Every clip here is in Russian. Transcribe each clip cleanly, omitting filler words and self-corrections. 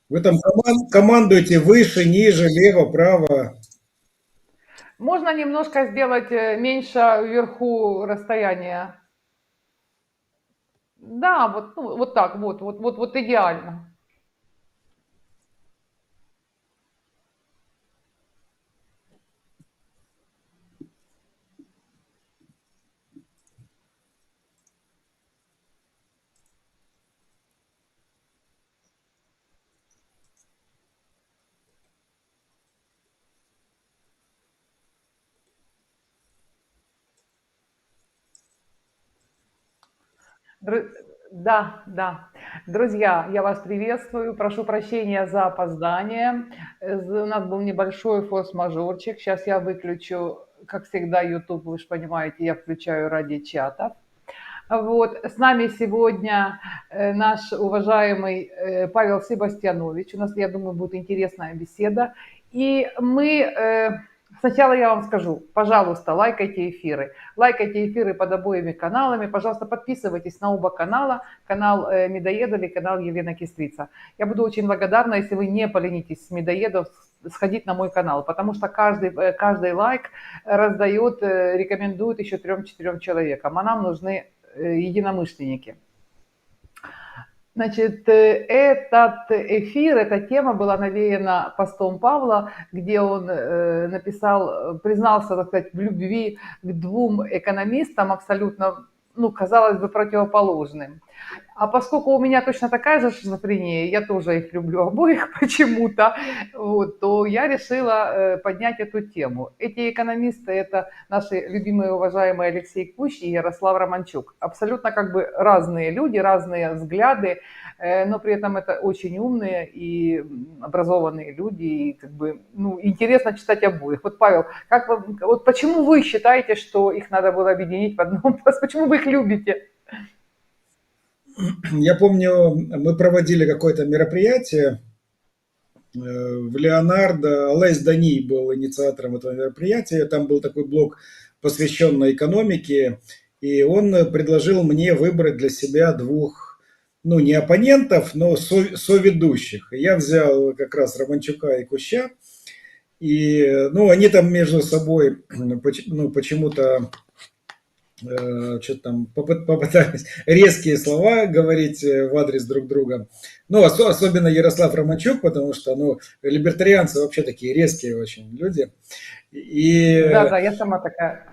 Вы там командуете выше, ниже, лево, право. Можно немножко сделать меньше вверху расстояние. Да, вот, ну, вот так, вот идеально. Дру- Да, да. Друзья, я вас приветствую. Прошу прощения за опоздание. У нас был небольшой форс-мажорчик. Сейчас я выключу, как всегда, YouTube, вы же понимаете, я включаю ради чатов. Вот. С нами сегодня наш уважаемый Павел Себастьянович. У нас, я думаю, будет интересная беседа. И сначала я вам скажу, пожалуйста, лайкайте эфиры. Лайкайте эфиры под обоими каналами. Пожалуйста, подписывайтесь на оба канала. Канал Медоедов и канал Елена Кистрица. Я буду очень благодарна, если вы не поленитесь с Медоедов сходить на мой канал, потому что каждый лайк раздает, рекомендует еще 3-4 человекам, а нам нужны единомышленники. Значит, этот эфир, эта тема была навеяна постом Павла, где он признался, так сказать, в любви к двум экономистам абсолютно, ну, казалось бы, противоположным. А поскольку у меня точно такая же шизофрения, я тоже их люблю обоих почему-то, вот, то я решила поднять эту тему. Эти экономисты – это наши любимые, уважаемые Алексей Кущ и Ярослав Романчук. Абсолютно как бы разные люди, разные взгляды, но при этом это очень умные и образованные люди. И как бы, ну, интересно читать обоих. Вот, Павел, вот почему вы считаете, что их надо было объединить в одном? Почему вы их любите? Я помню, мы проводили какое-то мероприятие в Леонардо. Алэс Дани был инициатором этого мероприятия. Там был такой блок, посвященный экономике. И он предложил мне выбрать для себя двух, ну, не оппонентов, но соведущих. И я взял как раз Романчука и Куща. И, ну, они там между собой, ну, почему-то что-то там попытались резкие слова говорить в адрес друг друга. Ну, особенно Ярослав Романчук, потому что, ну, либертарианцы вообще такие резкие очень люди. И Да, да, я сама такая.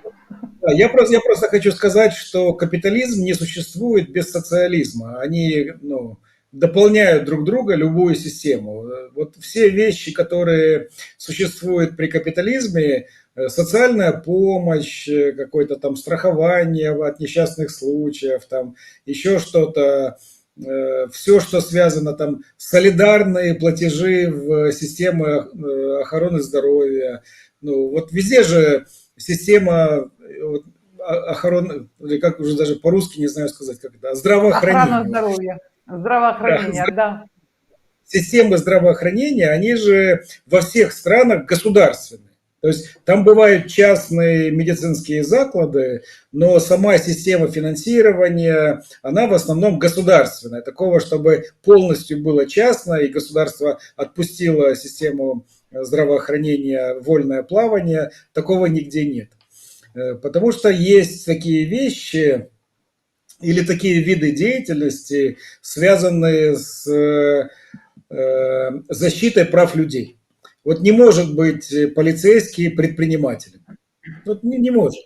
да, я просто хочу сказать, что капитализм не существует без социализма. Они, ну, дополняют друг друга, любую систему. Вот все вещи, которые существуют при капитализме, социальная помощь, какое-то там страхование от несчастных случаев, там еще что-то, все, что связано там, солидарные платежи в системе охраны здоровья. Ну, вот везде же система вот, охраны, или как уже даже по-русски не знаю сказать, как это, Охрана здравоохранения. здоровья, Да, здравоохранение, да. системы здравоохранения, они же во всех странах государственные. То есть там бывают частные медицинские заклады, но сама система финансирования, она в основном государственная. Такого, чтобы полностью было частно и государство отпустило систему здравоохранения вольное плавание, такого нигде нет. Потому что есть такие вещи или такие виды деятельности, связанные с защитой прав людей. Вот не может быть полицейский предпринимателем. Вот не может.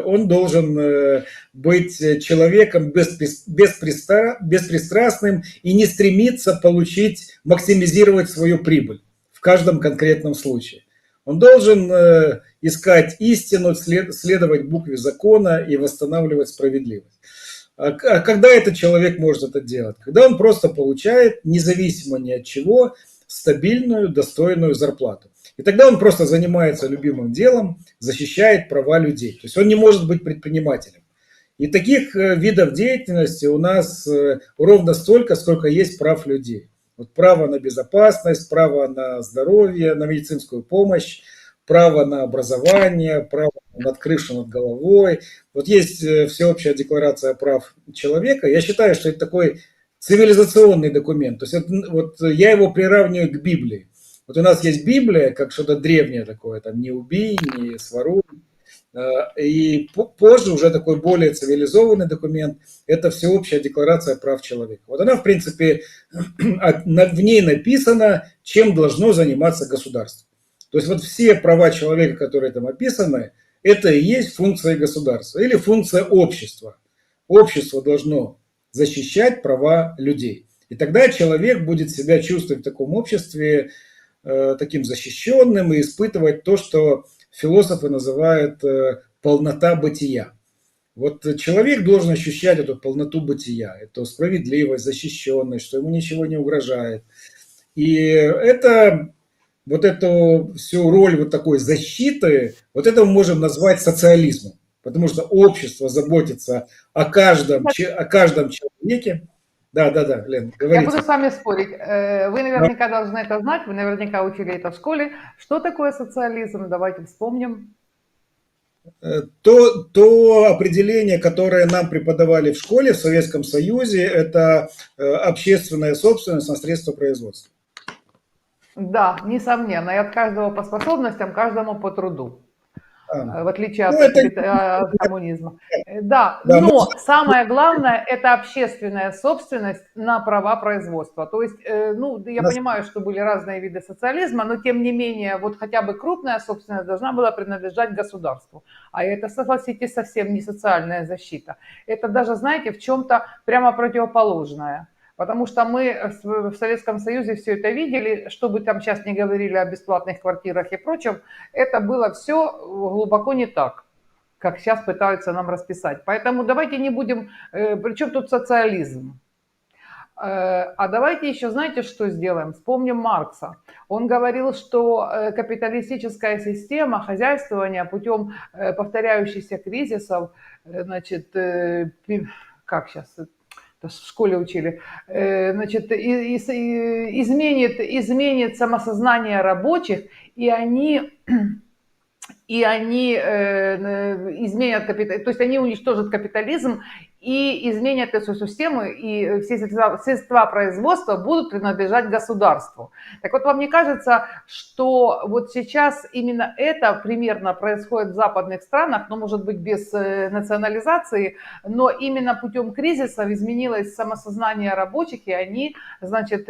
Он должен быть человеком беспристрастным и не стремиться максимизировать свою прибыль в каждом конкретном случае. Он должен искать истину, следовать букве закона и восстанавливать справедливость. А когда этот человек может это делать? Когда он просто получает, независимо ни от чего, стабильную, достойную зарплату. И тогда он просто занимается любимым делом, защищает права людей. То есть он не может быть предпринимателем. И таких видов деятельности у нас ровно столько, сколько есть прав людей. Вот право на безопасность, право на здоровье, на медицинскую помощь, право на образование, право на над крышей над головой. Вот есть Всеобщая декларация прав человека. Я считаю, что это такой цивилизационный документ. То есть это, вот я его приравниваю к Библии. Вот у нас есть Библия, как что-то древнее такое, там не убий, не своруй. И позже уже такой более цивилизованный документ – это Всеобщая декларация прав человека. Вот она, в принципе, в ней написано, чем должно заниматься государство. То есть вот все права человека, которые там описаны, это и есть функция государства или функция общества. Общество должно защищать права людей. И тогда человек будет себя чувствовать в таком обществе таким защищенным и испытывать то, что философы называют полнота бытия. Вот человек должен ощущать эту полноту бытия, эту справедливость, защищенность, что ему ничего не угрожает. И это, вот эту всю роль вот такой защиты, вот это мы можем назвать социализмом. Потому что общество заботится о каждом человеке. Да, Лен, Я говорите. буду с вами спорить. Вы наверняка должны это знать, вы наверняка учили это в школе. Что такое социализм? Давайте вспомним. То определение, которое нам преподавали в школе в Советском Союзе, это общественная собственность на средства производства. Да, несомненно. И от каждого по способностям, каждому по труду. В отличие от коммунизма. Да, но самое главное – это общественная собственность на права производства. То есть, ну, я понимаю, что были разные виды социализма, но тем не менее, вот хотя бы крупная собственность должна была принадлежать государству. А это, согласитесь, совсем не социальная защита. Это даже, знаете, в чем-то прямо противоположное. Потому что мы в Советском Союзе все это видели, что бы там сейчас не говорили о бесплатных квартирах и прочем, это было все глубоко не так, как сейчас пытаются нам расписать. Поэтому давайте не будем... Причем тут социализм? А давайте еще, знаете, что сделаем? Вспомним Маркса. Он говорил, что капиталистическая система хозяйствования путем повторяющихся кризисов, значит, как сейчас... в школе учили, значит, изменит самосознание рабочих, и они изменят капитализм, то есть они уничтожат капитализм и изменят эту систему, и все средства производства будут принадлежать государству. Так вот, вам не кажется, что вот сейчас именно это примерно происходит в западных странах, но, может быть, без национализации, но именно путем кризисов изменилось самосознание рабочих, и они, значит,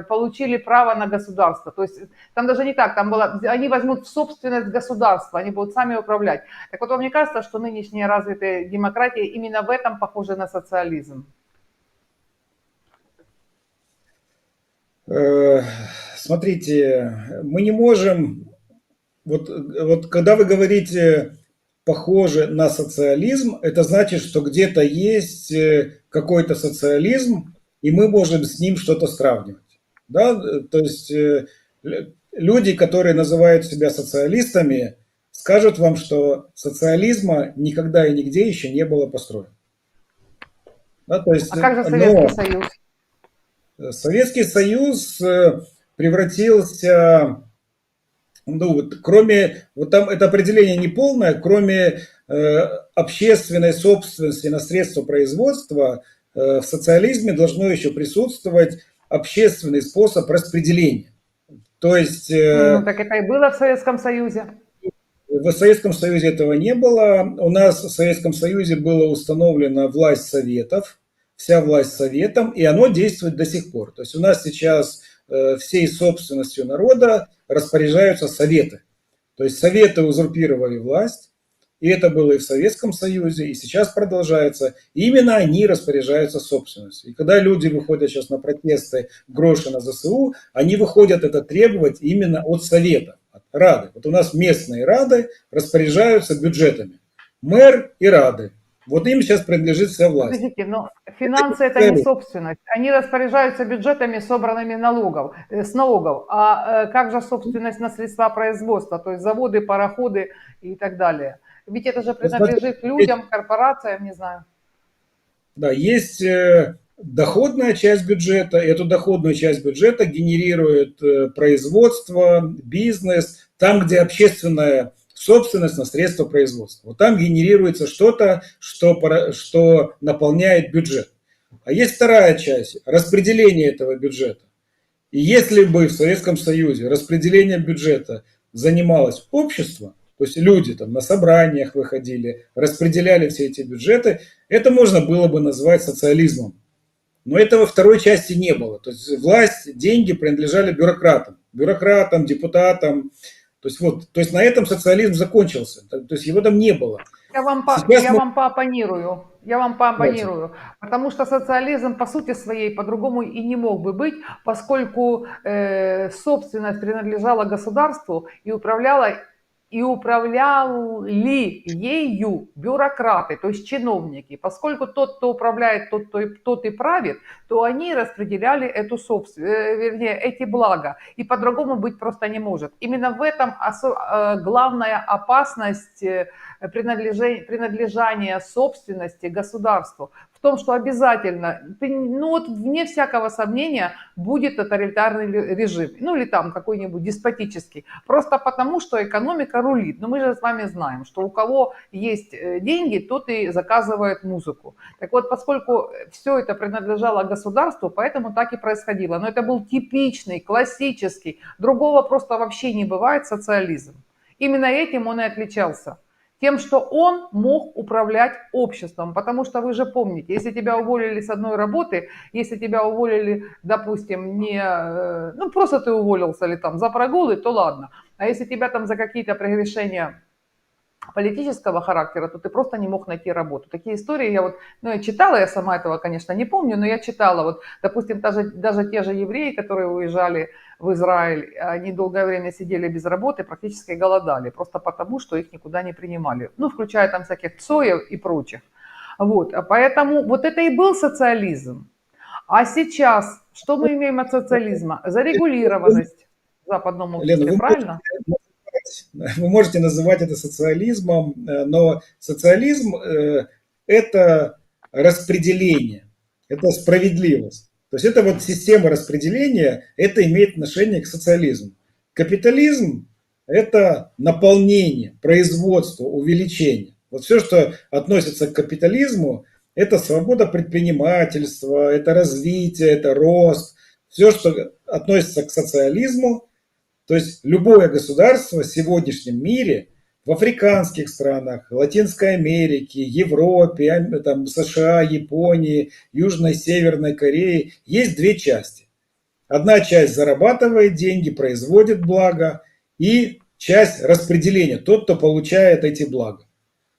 получили право на государство. То есть там даже не так, там было, они возьмут в собственность государства, они будут сами управлять. Так вот, вам не кажется, что нынешняя развитая демократия именно в этом похожа на социализм? Смотрите, мы не можем... Вот когда вы говорите «похоже на социализм», это значит, что где-то есть какой-то социализм, и мы можем с ним что-то сравнивать. Да? То есть люди, которые называют себя социалистами, скажут вам, что социализма никогда и нигде еще не было построено. Да, то есть, а как же Советский Союз? Советский Союз превратился, ну, вот, кроме, вот там это определение не полное, кроме общественной собственности на средства производства, в социализме должно еще присутствовать общественный способ распределения. То есть... так это и было в Советском Союзе. В Советском Союзе этого не было. У нас в Советском Союзе была установлена власть советов, вся власть советом, и оно действует до сих пор. То есть у нас сейчас всей собственностью народа распоряжаются советы. То есть советы узурпировали власть, и это было и в Советском Союзе, и сейчас продолжается. И именно они распоряжаются собственностью. И когда люди выходят сейчас на протесты гроши на ЗСУ, они выходят это требовать именно от совета, от рады. Вот у нас местные рады распоряжаются бюджетами. Мэр и рады. Вот им сейчас принадлежит вся власть. Подождите, но финансы это не собственность. Они распоряжаются бюджетами, собранными с налогов. А как же собственность на средства производства, то есть заводы, пароходы и так далее? Ведь это же принадлежит людям, корпорациям, не знаю. Да, есть доходная часть бюджета. Эту доходную часть бюджета генерирует производство, бизнес. Там, где общественная собственность на средства производства. Вот там генерируется что-то, что наполняет бюджет. А есть вторая часть, распределение этого бюджета. И если бы в Советском Союзе распределение бюджета занималось общество, то есть люди там на собраниях выходили, распределяли все эти бюджеты, это можно было бы назвать социализмом. Но этого второй части не было. То есть власть, деньги принадлежали бюрократам, депутатам. То есть на этом социализм закончился. То есть его там не было. Я вам пооппонирую. Я вам пооппонирую. Потому что социализм по сути своей по-другому и не мог бы быть, поскольку собственность принадлежала государству и управляли ею бюрократы, то есть чиновники. Поскольку тот, кто управляет, тот и правит, то они распределяли эту эти блага. И по-другому быть просто не может. Именно в этом главная опасность принадлежания собственности государству. В том, что обязательно, ну вот вне всякого сомнения, будет тоталитарный режим, ну или там какой-нибудь деспотический, просто потому, что экономика рулит. Но мы же с вами знаем, что у кого есть деньги, тот и заказывает музыку. Так вот, поскольку все это принадлежало государству, поэтому так и происходило. Но это был типичный, классический, другого просто вообще не бывает социализм. Именно этим он и отличался. Тем, что он мог управлять обществом. Потому что вы же помните, если тебя уволили с одной работы, если тебя уволили, допустим, ну просто ты уволился или там за прогулы, то ладно. А если тебя там за какие-то прегрешения политического характера, то ты просто не мог найти работу. Такие истории я читала, я сама этого, конечно, не помню, но я читала. Вот, допустим, даже те же евреи, которые уезжали в Израиль, они долгое время сидели без работы, практически голодали, просто потому, что их никуда не принимали. Ну, включая там всяких Цоев и прочих. Вот, поэтому вот это и был социализм. А сейчас, что мы имеем от социализма? Зарегулированность в западном Лена, обществе, правильно? вы можете называть это социализмом, но социализм это распределение, это справедливость. То есть это вот система распределения, это имеет отношение к социализму. Капитализм это наполнение, производство, увеличение. Вот все, что относится к капитализму, это свобода предпринимательства, это развитие, это рост. Все, что относится к социализму, то есть любое государство в сегодняшнем мире, в африканских странах, Латинской Америке, Европе, там, США, Японии, Южной, Северной Корее, есть две части. Одна часть зарабатывает деньги, производит блага, и часть распределения, тот, кто получает эти блага.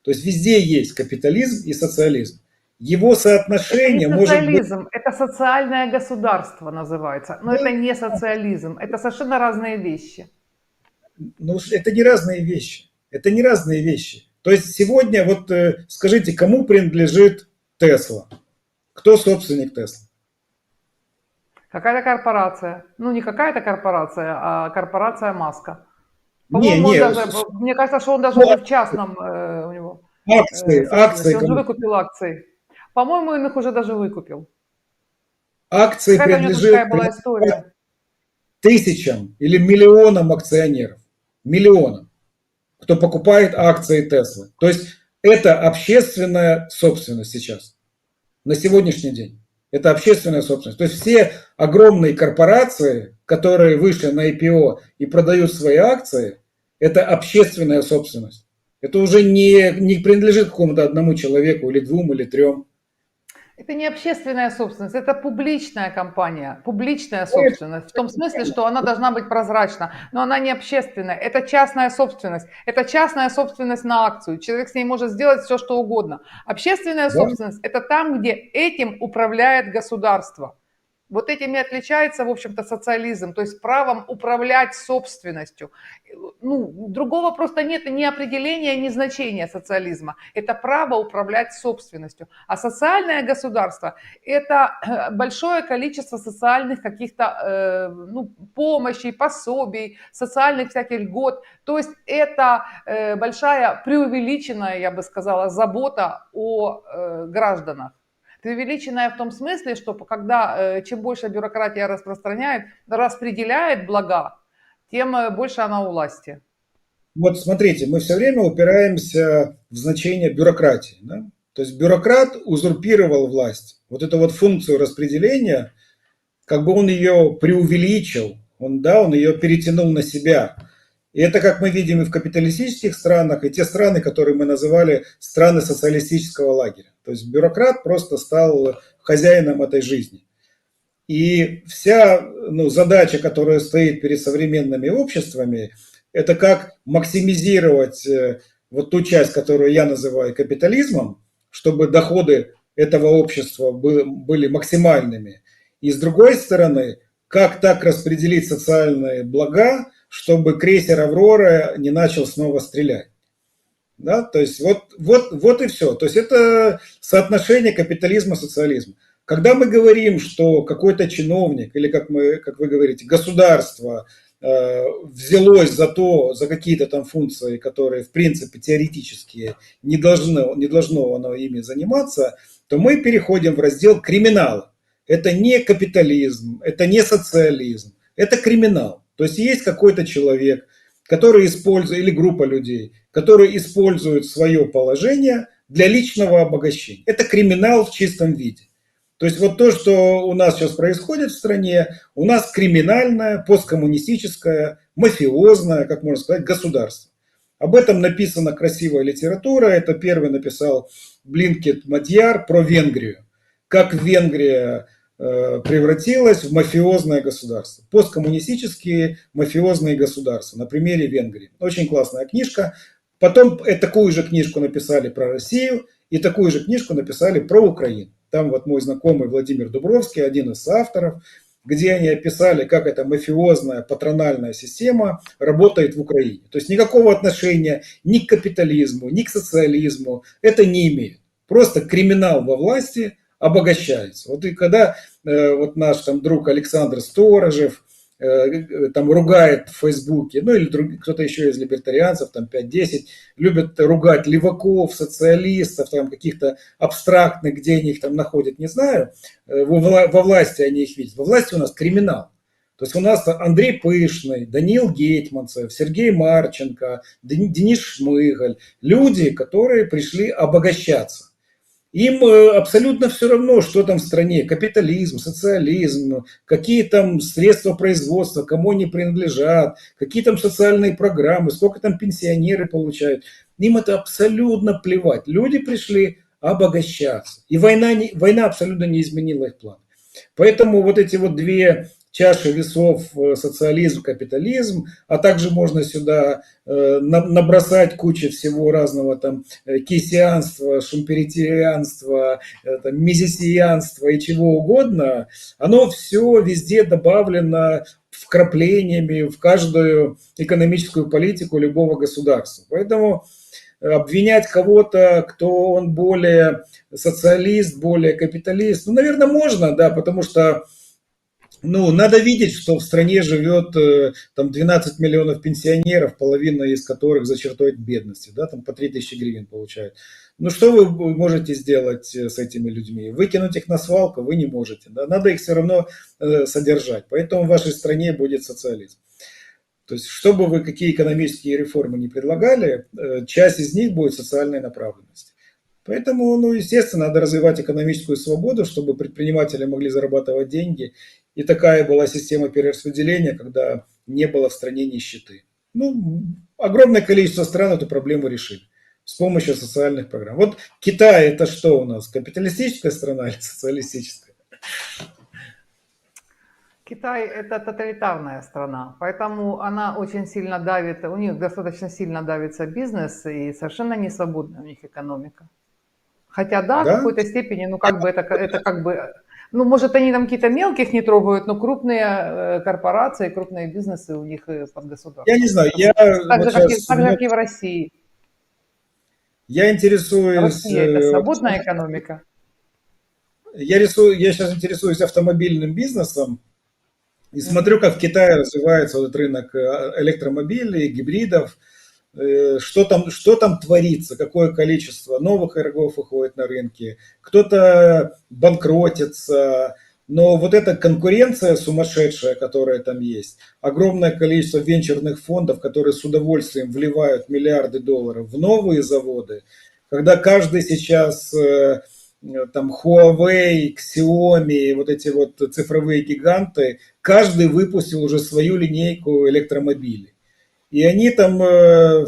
То есть везде есть капитализм и социализм. Его Это не соотношение может быть... социализм, это социальное государство называется. Но это не социализм, это совершенно разные вещи. Ну, это не разные вещи. Это не разные вещи. То есть сегодня, вот скажите, кому принадлежит Тесла? Кто собственник Тесла? Какая-то корпорация. Ну, не какая-то корпорация, а корпорация Маска. Не, По-моему, не, мне кажется, что он даже ну, уже в частном у него акции собственности. Он же кому? выкупил акции. По-моему, он их уже даже выкупил. Акции Какая-то у него принадлежит такая была история. тысячам или миллионам акционеров. Миллионам, кто покупает акции Теслы. То есть это общественная собственность сейчас, на сегодняшний день. Это общественная собственность. То есть все огромные корпорации, которые вышли на IPO и продают свои акции, это общественная собственность. Это уже не принадлежит какому-то одному человеку или двум, или трем. Это не общественная собственность, это публичная компания, публичная собственность. В том смысле, что она должна быть прозрачна, но она не общественная. Это частная собственность. Это частная собственность на акцию. Человек с ней может сделать все, что угодно. Общественная Да? собственность – это там, где этим управляет государство. Вот этим и отличается, в общем-то, социализм, то есть правом управлять собственностью. Ну, другого просто нет ни определения, ни значения социализма. Это право управлять собственностью. А социальное государство – это большое количество социальных каких-то помощей, пособий, социальных всяких льгот. То есть это большая преувеличенная, я бы сказала, забота о гражданах. Преувеличенная в том смысле, что когда чем больше бюрократия распределяет блага, тем больше она у власти. Вот смотрите, мы все время упираемся в значение бюрократии. Да? То есть бюрократ узурпировал власть. Вот эту вот функцию распределения, как бы он ее преувеличил, он ее перетянул на себя. И это, как мы видим и в капиталистических странах, и те страны, которые мы называли страны социалистического лагеря. То есть бюрократ просто стал хозяином этой жизни. И вся задача, которая стоит перед современными обществами, это как максимизировать вот ту часть, которую я называю капитализмом, чтобы доходы этого общества были максимальными. И с другой стороны, как так распределить социальные блага, чтобы крейсер «Аврора» не начал снова стрелять. Да? То есть вот и все. То есть это соотношение капитализма-социализма. Когда мы говорим, что какой-то чиновник или, как вы говорите, государство взялось за какие-то там функции, которые, в принципе, теоретически не должно оно ими заниматься, то мы переходим в раздел криминала. Это не капитализм, это не социализм, это криминал. То есть есть какой-то человек, который использует, или группа людей, которые используют свое положение для личного обогащения. Это криминал в чистом виде. То есть вот то, что у нас сейчас происходит в стране, у нас криминальное, посткоммунистическое, мафиозное, как можно сказать, государство. Об этом написана красивая литература. Это первый написал Блинкет Мадьяр про Венгрию. Как Венгрия превратилась в мафиозное государство. Посткоммунистические мафиозные государства на примере Венгрии. Очень классная книжка. Потом такую же книжку написали про Россию и такую же книжку написали про Украину. Там вот мой знакомый Владимир Дубровский, один из авторов, где они описали, как эта мафиозная патрональная система работает в Украине. То есть никакого отношения ни к капитализму, ни к социализму это не имеет. Просто криминал во власти обогащается. Вот и когда вот наш там друг Александр Сторожев там ругает в Фейсбуке, ну или кто-то еще из либертарианцев, там 5-10, любят ругать леваков, социалистов, там каких-то абстрактных, где они их там находят, не знаю, во власти они их видят. Во власти у нас криминал. То есть у нас Андрей Пышный, Даниил Гетманцев, Сергей Марченко, Денис Шмыгаль, люди, которые пришли обогащаться. Им абсолютно все равно, что там в стране, капитализм, социализм, какие там средства производства, кому они принадлежат, какие там социальные программы, сколько там пенсионеры получают. Им это абсолютно плевать. Люди пришли обогащаться. И война абсолютно не изменила их план. Поэтому вот эти вот две чаши весов, социализм, капитализм, а также можно сюда набросать кучу всего разного там кейсианства, шумперетианства, мезесианства и чего угодно, оно все везде добавлено вкраплениями в каждую экономическую политику любого государства. Поэтому обвинять кого-то, кто он более социалист, более капиталист, ну, наверное, можно, да, потому что надо видеть, что в стране живет там 12 миллионов пенсионеров, половина из которых за чертой бедности, да, там по 3000 гривен получают. Ну, что вы можете сделать с этими людьми? Выкинуть их на свалку вы не можете, да? Надо их все равно содержать. Поэтому в вашей стране будет социализм. То есть, что бы вы, какие экономические реформы не предлагали, часть из них будет социальной направленности. Поэтому, естественно, надо развивать экономическую свободу, чтобы предприниматели могли зарабатывать деньги. И такая была система перераспределения, когда не было в стране нищеты. Огромное количество стран эту проблему решили с помощью социальных программ. Вот Китай это что у нас? Капиталистическая страна или социалистическая? Китай – это тоталитарная страна, поэтому она очень сильно давит, у них достаточно сильно давится бизнес и совершенно не свободная у них экономика. Хотя да, в Да? какой-то степени, это как бы, может, они там какие-то мелких не трогают, но крупные корпорации, крупные бизнесы у них под Я не государством. знаю, я Так вот же, сейчас как и в России. я интересуюсь Россия – это свободная экономика. я сейчас интересуюсь автомобильным бизнесом и смотрю, Мгм. как в Китае развивается вот этот рынок электромобилей, гибридов. Что там творится, какое количество новых игроков выходит на рынке, кто-то банкротится, Но вот эта конкуренция сумасшедшая, которая там есть, огромное количество венчурных фондов, которые с удовольствием вливают миллиарды долларов в новые заводы, когда каждый сейчас там Huawei, Xiaomi, вот эти вот цифровые гиганты, каждый выпустил уже свою линейку электромобилей. И они там,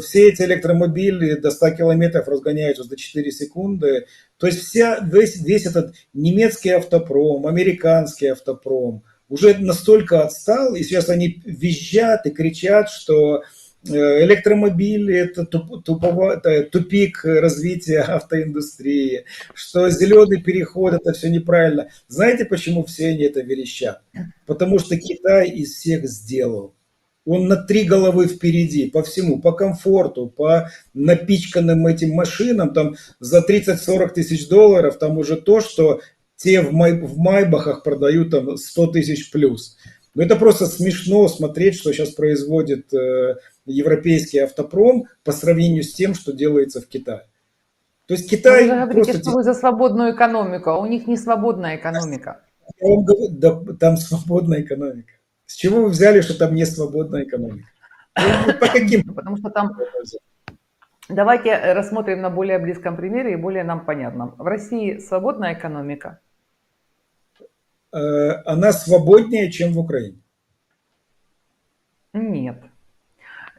все эти электромобили до 100 километров разгоняются за 4 секунды. То есть весь этот немецкий автопром, американский автопром уже настолько отстал, и сейчас они визжат и кричат, что электромобили – это тупик развития автоиндустрии, что зеленый переход – это все неправильно. Знаете, почему все они это верещат? Потому что Китай из всех сделал. Он на 3 головы впереди по всему, по комфорту, по напичканным этим машинам, там за 30-40 тысяч долларов, там уже то, что те в Майбахах продают там 100 тысяч плюс. Но это просто смешно смотреть, что сейчас производит европейский автопром по сравнению с тем, что делается в Китае. То есть Но вы Китай же говорите, просто... что вы за свободную экономику, а у них не свободная экономика. Я вам говорю, да, там свободная экономика. С чего вы взяли, что там не свободная экономика? По каким? Потому что там... Давайте рассмотрим на более близком примере и более нам понятном. В России свободная экономика? Она свободнее, чем в Украине. Нет.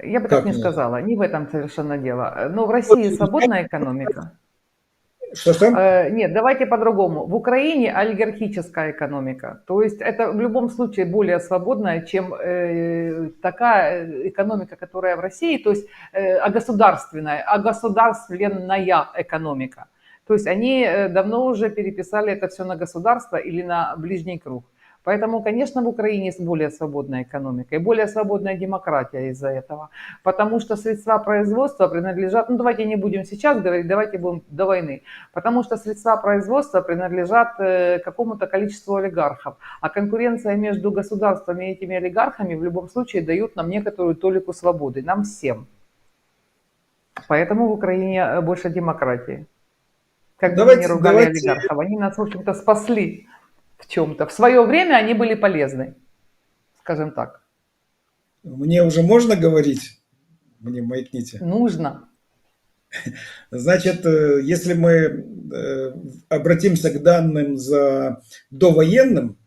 Я бы Как так не нет? сказала. Не в этом совершенно дело. Но в России свободная экономика? Что? Нет, давайте по-другому. В Украине олигархическая экономика. То есть это в любом случае более свободная, чем такая экономика, которая в России, то есть огосударственная экономика. То есть они давно уже переписали это все на государство или на ближний круг. Поэтому, конечно, в Украине более свободная экономика и более свободная демократия из-за этого. Потому что средства производства принадлежат, ну давайте не будем сейчас говорить, давайте будем до войны. Потому что средства производства принадлежат какому-то количеству олигархов. А конкуренция между государствами и этими олигархами в любом случае дают нам некоторую толику свободы, нам всем. Поэтому в Украине больше демократии. Как бы мы ни ругали олигархов, они нас, в общем-то, спасли в чем-то. В свое время они были полезны, скажем так. Мне уже можно говорить? Мне маякните. Нужно. Значит, если мы обратимся к данным за довоенным,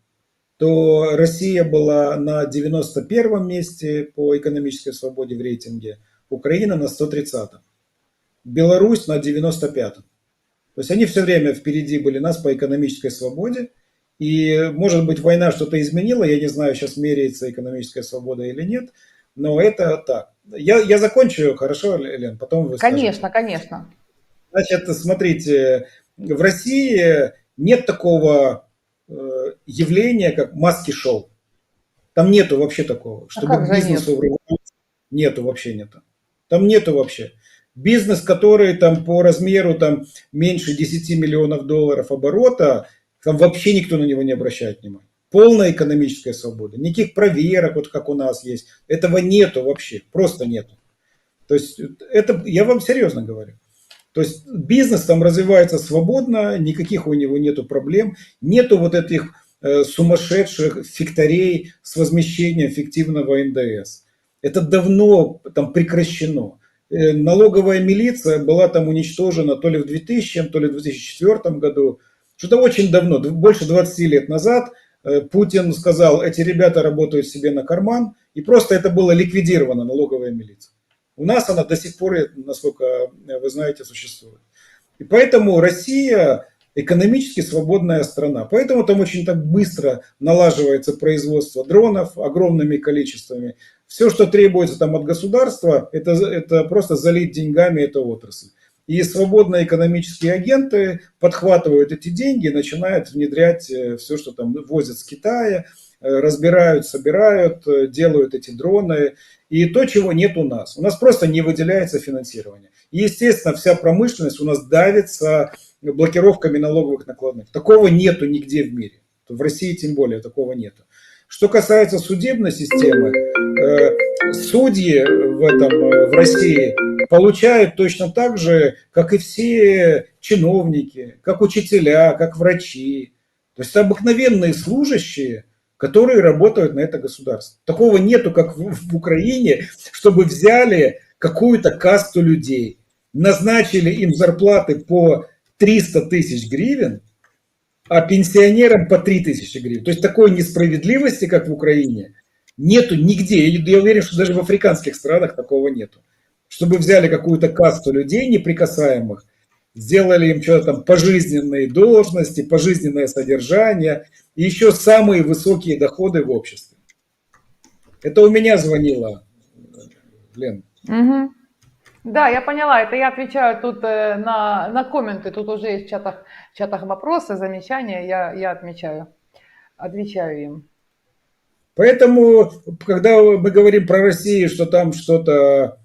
то Россия была на 91 месте по экономической свободе в рейтинге, Украина на 130-м, Беларусь на 95-м. То есть они все время впереди были нас по экономической свободе. И, может быть, война что-то изменила, я не знаю, сейчас меряется экономическая свобода или нет, но это так. Я закончу, хорошо, Лен, потом вы скажете. Конечно, конечно. Значит, смотрите, в России нет такого явления, как маски-шоу. Там нету вообще такого, чтобы к бизнесу нету вообще нету. Там нету вообще. Бизнес, который там по размеру там меньше 10 миллионов долларов оборота, там вообще никто на него не обращает внимания. Полная экономическая свобода. Никаких проверок, вот как у нас есть. Этого нету вообще. Просто нету. То есть это я вам серьезно говорю. То есть бизнес там развивается свободно, никаких у него нету проблем. Нету вот этих сумасшедших фикторей с возмещением фиктивного НДС. Это давно там прекращено. Налоговая милиция была там уничтожена то ли в 2000, то ли в 2004 году. Что-то очень давно, больше 20 лет назад, Путин сказал, эти ребята работают себе на карман, и просто это было ликвидировано, налоговая милиция. У нас она до сих пор, насколько вы знаете, существует. И поэтому Россия экономически свободная страна. Поэтому там очень так быстро налаживается производство дронов огромными количествами. Все, что требуется там от государства, это просто залить деньгами эту отрасль. И свободные экономические агенты подхватывают эти деньги, начинают внедрять все, что там возят с Китая, разбирают, собирают, делают эти дроны. И то, чего нет у нас. У нас просто не выделяется финансирование. И, естественно, вся промышленность у нас давится блокировками налоговых накладных. Такого нету нигде в мире. В России тем более такого нету. Что касается судебной системы, судьи в России получают точно так же, как и все чиновники, как учителя, как врачи. То есть это обыкновенные служащие, которые работают на это государство. Такого нету, как в Украине, чтобы взяли какую-то касту людей, назначили им зарплаты по 300 тысяч гривен, а пенсионерам по 3000 гривен. То есть такой несправедливости, как в Украине, нету нигде. Я уверен, что даже в африканских странах такого нету. Чтобы взяли какую-то касту людей неприкасаемых, сделали им что-то там пожизненные должности, пожизненное содержание и еще самые высокие доходы в обществе. Это у меня звонила Лена. Мгм. Да, я поняла. Это я отвечаю тут на комменты. Тут уже есть в чатах вопросы, замечания. Я отвечаю им. Поэтому, когда мы говорим про Россию, что там что-то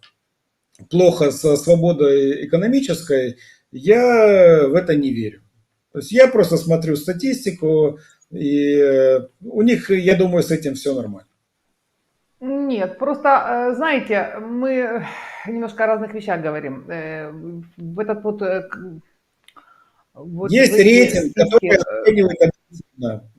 плохо со свободой экономической, я в это не верю. То есть я просто смотрю статистику, и у них, я думаю, с этим все нормально. Нет, просто, знаете, мы немножко о разных вещах говорим. В этот вот в Есть эти рейтинг, списки, который оценивает объективно.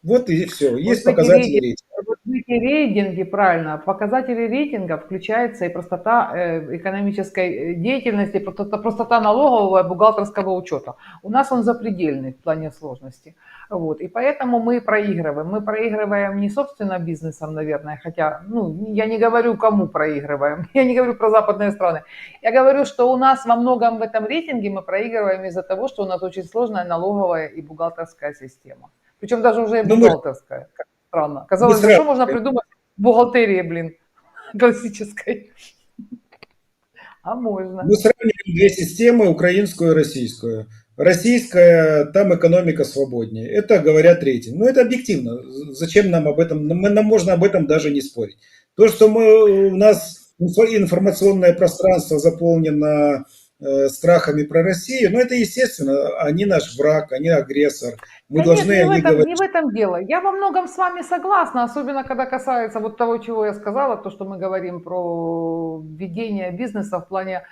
Вот и все. вот Есть в эти показатели рейтинги, рейтинга. вот в эти рейтинги, правильно, в показатели рейтинга включается и простота экономической деятельности, простота налогового и бухгалтерского учета. У нас он запредельный в плане сложности. Вот. И поэтому мы проигрываем. Мы проигрываем не собственно бизнесом, наверное, хотя, ну, я не говорю, кому проигрываем, я не говорю про западные страны. Я говорю, что у нас во многом в этом рейтинге мы проигрываем из-за того, что у нас очень сложная налоговая и бухгалтерская система. Причем даже уже и Но мы, бухгалтерская. Как странно. мы Казалось бы, что можно сравниваем, придумать в бухгалтерии, блин, классической? А можно. мы сравниваем две системы, украинскую и российскую. Российская, там экономика свободнее. Это говорят рейтинг. Но это объективно. Зачем нам об этом? Нам можно об этом даже не спорить. То, что у нас информационное пространство заполнено страхами про Россию, ну это естественно. Они наш враг, они агрессор. Мы Да нет, должны о них говорить. не в этом дело. Я во многом с вами согласна, особенно когда касается вот того, чего я сказала, то, что мы говорим про ведение бизнеса в плане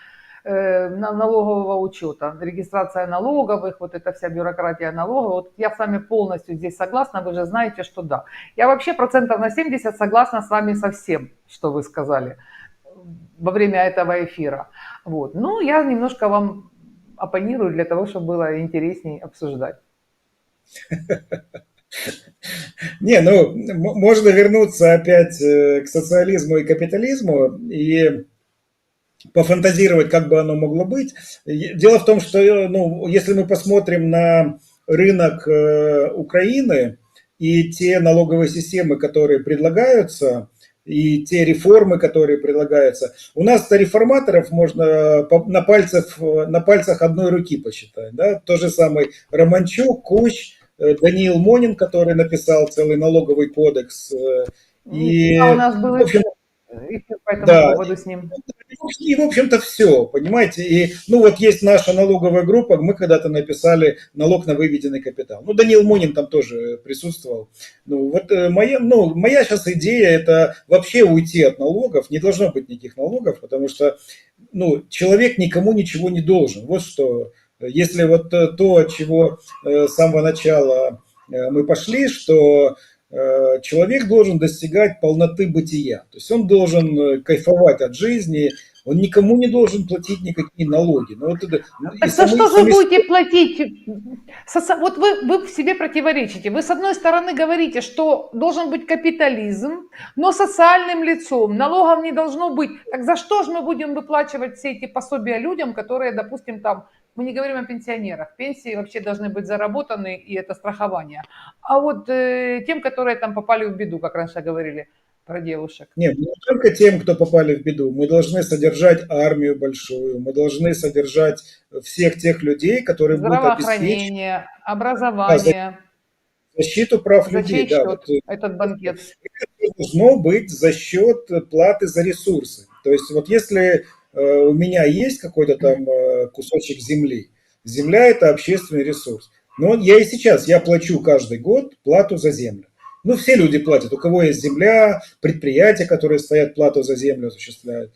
налогового учета, регистрация налоговых, вот эта вся бюрократия налогов. Вот я с вами полностью здесь согласна, вы же знаете, что да. Я вообще процентов на 70 согласна с вами со всем, что вы сказали во время этого эфира. Вот. Ну, я немножко вам оппонирую для того, чтобы было интереснее обсуждать. Не, ну, можно вернуться опять к социализму и капитализму и пофантазировать, как бы оно могло быть. Дело в том, что, ну, если мы посмотрим на рынок Украины и те налоговые системы, которые предлагаются, и те реформы, которые предлагаются, у нас-то реформаторов можно на пальцах одной руки посчитать. Да? То же самое Романчук, Кущ, Даниил Монин, который написал целый налоговый кодекс. Да, у И, нас был в общем, эфир по этому да, поводу с ним. и, в общем-то, все, понимаете. И, ну, вот есть наша налоговая группа, мы когда-то написали налог на выведенный капитал. Ну, Даниил Монин там тоже присутствовал. Ну, вот моя сейчас идея – это вообще уйти от налогов. Не должно быть никаких налогов, потому что, ну, человек никому ничего не должен. Вот что, если вот то, от чего с самого начала мы пошли, что человек должен достигать полноты бытия. То есть он должен кайфовать от жизни, он никому не должен платить никакие налоги. Но вот это, Так за что же вы будете платить? Вот вы в себе противоречите. Вы, с одной стороны, говорите, что должен быть капитализм, но социальным лицом, налогов не должно быть. Так за что же мы будем выплачивать все эти пособия людям, которые, допустим, там, мы не говорим о пенсионерах, пенсии вообще должны быть заработаны, и это страхование. А вот тем, которые там попали в беду, как раньше говорили про девушек. Нет, не только тем, кто попали в беду. Мы должны содержать армию большую, мы должны содержать всех тех людей, которые будут обеспечивать Здравоохранение, образование. защиту прав За людей. чей Да, счет вот этот банкет? это должно быть за счет платы за ресурсы. То есть вот если у меня есть какой-то там кусочек земли, земля – это общественный ресурс. Но я и сейчас, я плачу каждый год плату за землю. Ну, все люди платят. У кого есть земля, предприятия, которые стоят, плату за землю осуществляют.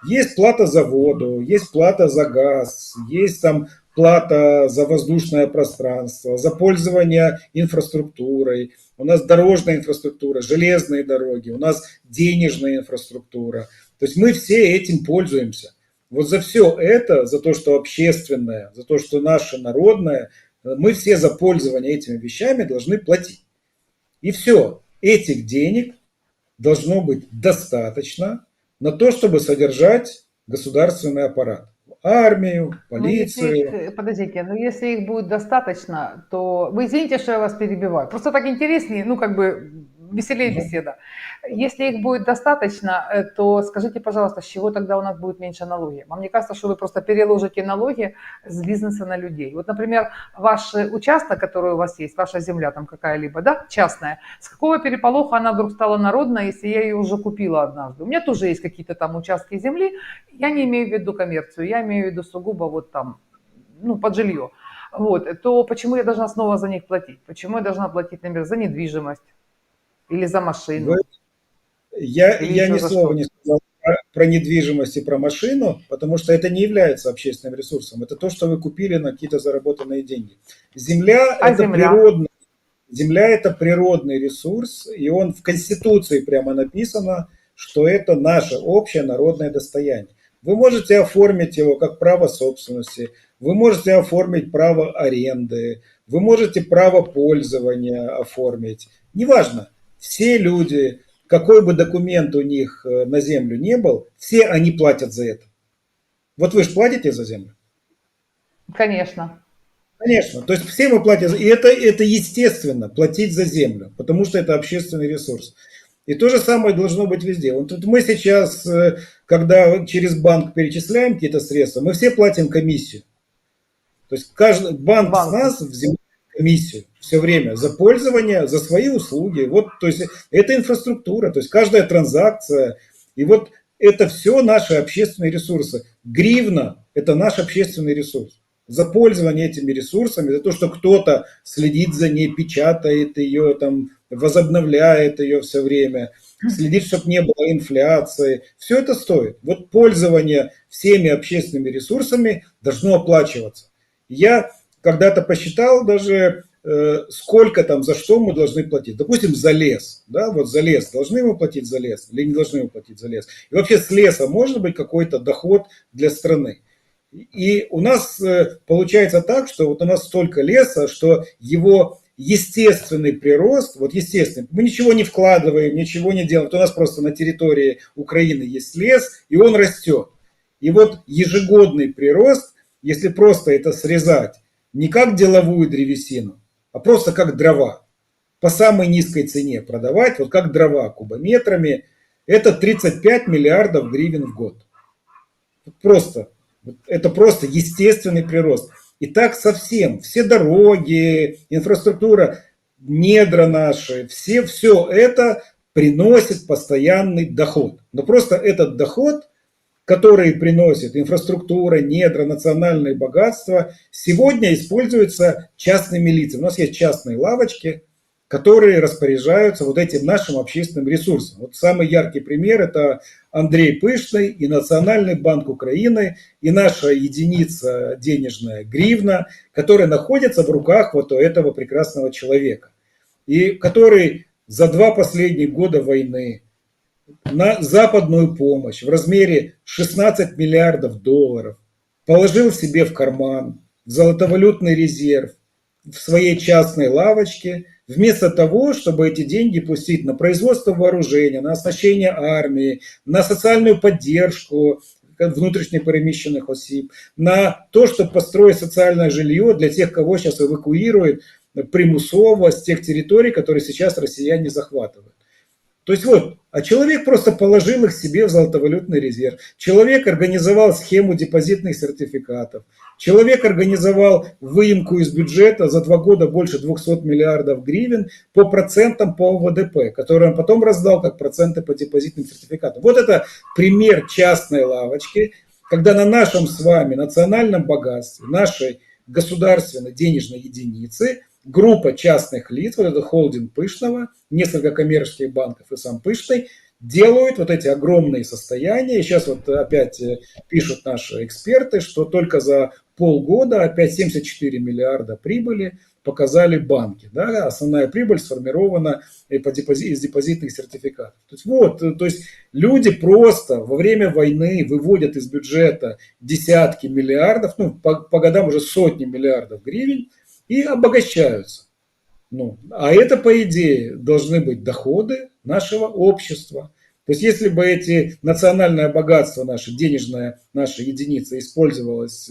Есть плата за воду, есть плата за газ, есть там плата за воздушное пространство, за пользование инфраструктурой, у нас дорожная инфраструктура, железные дороги, у нас денежная инфраструктура. То есть мы все этим пользуемся. Вот за все это, за то, что общественное, за то, что наше народное, мы все за пользование этими вещами должны платить. И все. Этих денег должно быть достаточно на то, чтобы содержать государственный аппарат. Армию, Ну, если полицию. их, подождите, ну если их будет достаточно, то вы извините, что я вас перебиваю. Просто так интереснее, ну как бы веселее беседа. Если их будет достаточно, то скажите, пожалуйста, с чего тогда у нас будет меньше налоги? Вам не кажется, что вы просто переложите налоги с бизнеса на людей? Вот, например, ваш участок, который у вас есть, ваша земля там какая-либо, да, частная, с какого переполоха она вдруг стала народной, если я ее уже купила однажды? У меня тоже есть какие-то там участки земли, я не имею в виду коммерцию, я имею в виду сугубо вот там, ну, под жилье. Вот, то почему я должна снова за них платить? Почему я должна платить, например, за недвижимость или за Вы- машину, или я еще ни за слова что? не сказал про недвижимость и про машину, потому что это не является общественным ресурсом. Это то, что вы купили на какие-то заработанные деньги. Земля– А это земля? природный, земля– это природный ресурс, и он в Конституции прямо написано, что это наше общее народное достояние. Вы можете оформить его как право собственности, вы можете оформить право аренды, вы можете право пользования оформить. Неважно, все люди, какой бы документ у них на землю не был, все они платят за это. Вот вы же платите за землю? Конечно. Конечно. То есть все мы платим. И это естественно, платить за землю, потому что это общественный ресурс. И то же самое должно быть везде. Вот тут мы сейчас, когда через банк перечисляем какие-то средства, мы все платим комиссию. То есть каждый банк с Банку. нас взимает комиссию все время за пользование, за свои услуги. Вот, то есть это инфраструктура, то есть каждая транзакция. И вот это все наши общественные ресурсы. Гривна– это наш общественный ресурс. За пользование этими ресурсами, за то, что кто-то следит за ней, печатает ее, там, возобновляет ее все время, следит, чтобы не было инфляции. Все это стоит. Вот пользование всеми общественными ресурсами должно оплачиваться. Я когда-то посчитал даже, сколько там, за что мы должны платить. Допустим, за лес. Да, вот за лес. Должны мы платить за лес или не должны мы платить за лес? И вообще с леса может быть какой-то доход для страны? И у нас получается так, что вот у нас столько леса, что его естественный прирост, вот естественный, мы ничего не вкладываем, ничего не делаем, вот у нас просто на территории Украины есть лес, и он растет. И вот ежегодный прирост, если просто это срезать, не как деловую древесину, а просто как дрова, по самой низкой цене продавать, вот как дрова кубометрами, это 35 миллиардов гривен в год. Просто, это просто естественный прирост. И так совсем, все дороги, инфраструктура, недра наши, все это приносит постоянный доход. Но просто этот доход, который приносит инфраструктура, недра, национальные богатства, сегодня используется частными лицами. У нас есть частные лавочки, которые распоряжаются вот этим нашим общественным ресурсом. Вот самый яркий пример – это Андрей Пышный и Национальный банк Украины, и наша единица денежная гривна, которая находится в руках вот у этого прекрасного человека, и который за 2 последних года войны на западную помощь в размере 16 миллиардов долларов положил себе в карман, в золотовалютный резерв, в своей частной лавочке, вместо того, чтобы эти деньги пустить на производство вооружения, на оснащение армии, на социальную поддержку внутренне перемещенных осіб, на то, чтобы построить социальное жилье для тех, кого сейчас эвакуируют примусово с тех территорий, которые сейчас россияне захватывают. То есть вот, а человек просто положил их себе в золотовалютный резерв. Человек организовал схему депозитных сертификатов. Человек организовал выемку из бюджета за 2 года больше 200 миллиардов гривен по процентам по ВВП, которые он потом раздал как проценты по депозитным сертификатам. Вот это пример частной лавочки, когда на нашем с вами национальном богатстве, нашей государственной денежной единицы, группа частных лиц, вот это холдинг Пышного, несколько коммерческих банков и сам Пышный, делают вот эти огромные состояния. И сейчас вот опять пишут наши эксперты, что только за полгода опять 74 миллиарда прибыли показали банки. Да? Основная прибыль сформирована из депозитных сертификатов. То есть люди просто во время войны выводят из бюджета десятки миллиардов, ну, по годам уже сотни миллиардов гривен и обогащаются. Ну, а это, по идее, должны быть доходы нашего общества. То есть, если бы эти национальное богатство, наша денежная наша единица использовалась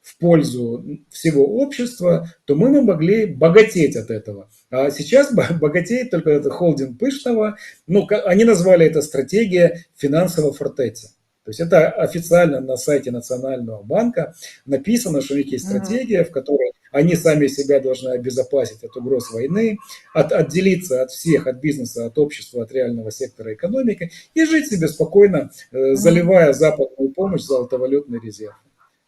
в пользу всего общества, то мы могли богатеть от этого. А сейчас богатеет только этот холдинг Пышного. Ну, они назвали это стратегия финансового фортеца. То есть это официально на сайте Национального банка написано, что у них есть стратегия, в которой они сами себя должны обезопасить от угроз войны, отделиться от всех, от бизнеса, от общества, от реального сектора экономики и жить себе спокойно, заливая западную помощь в золотовалютный резерв.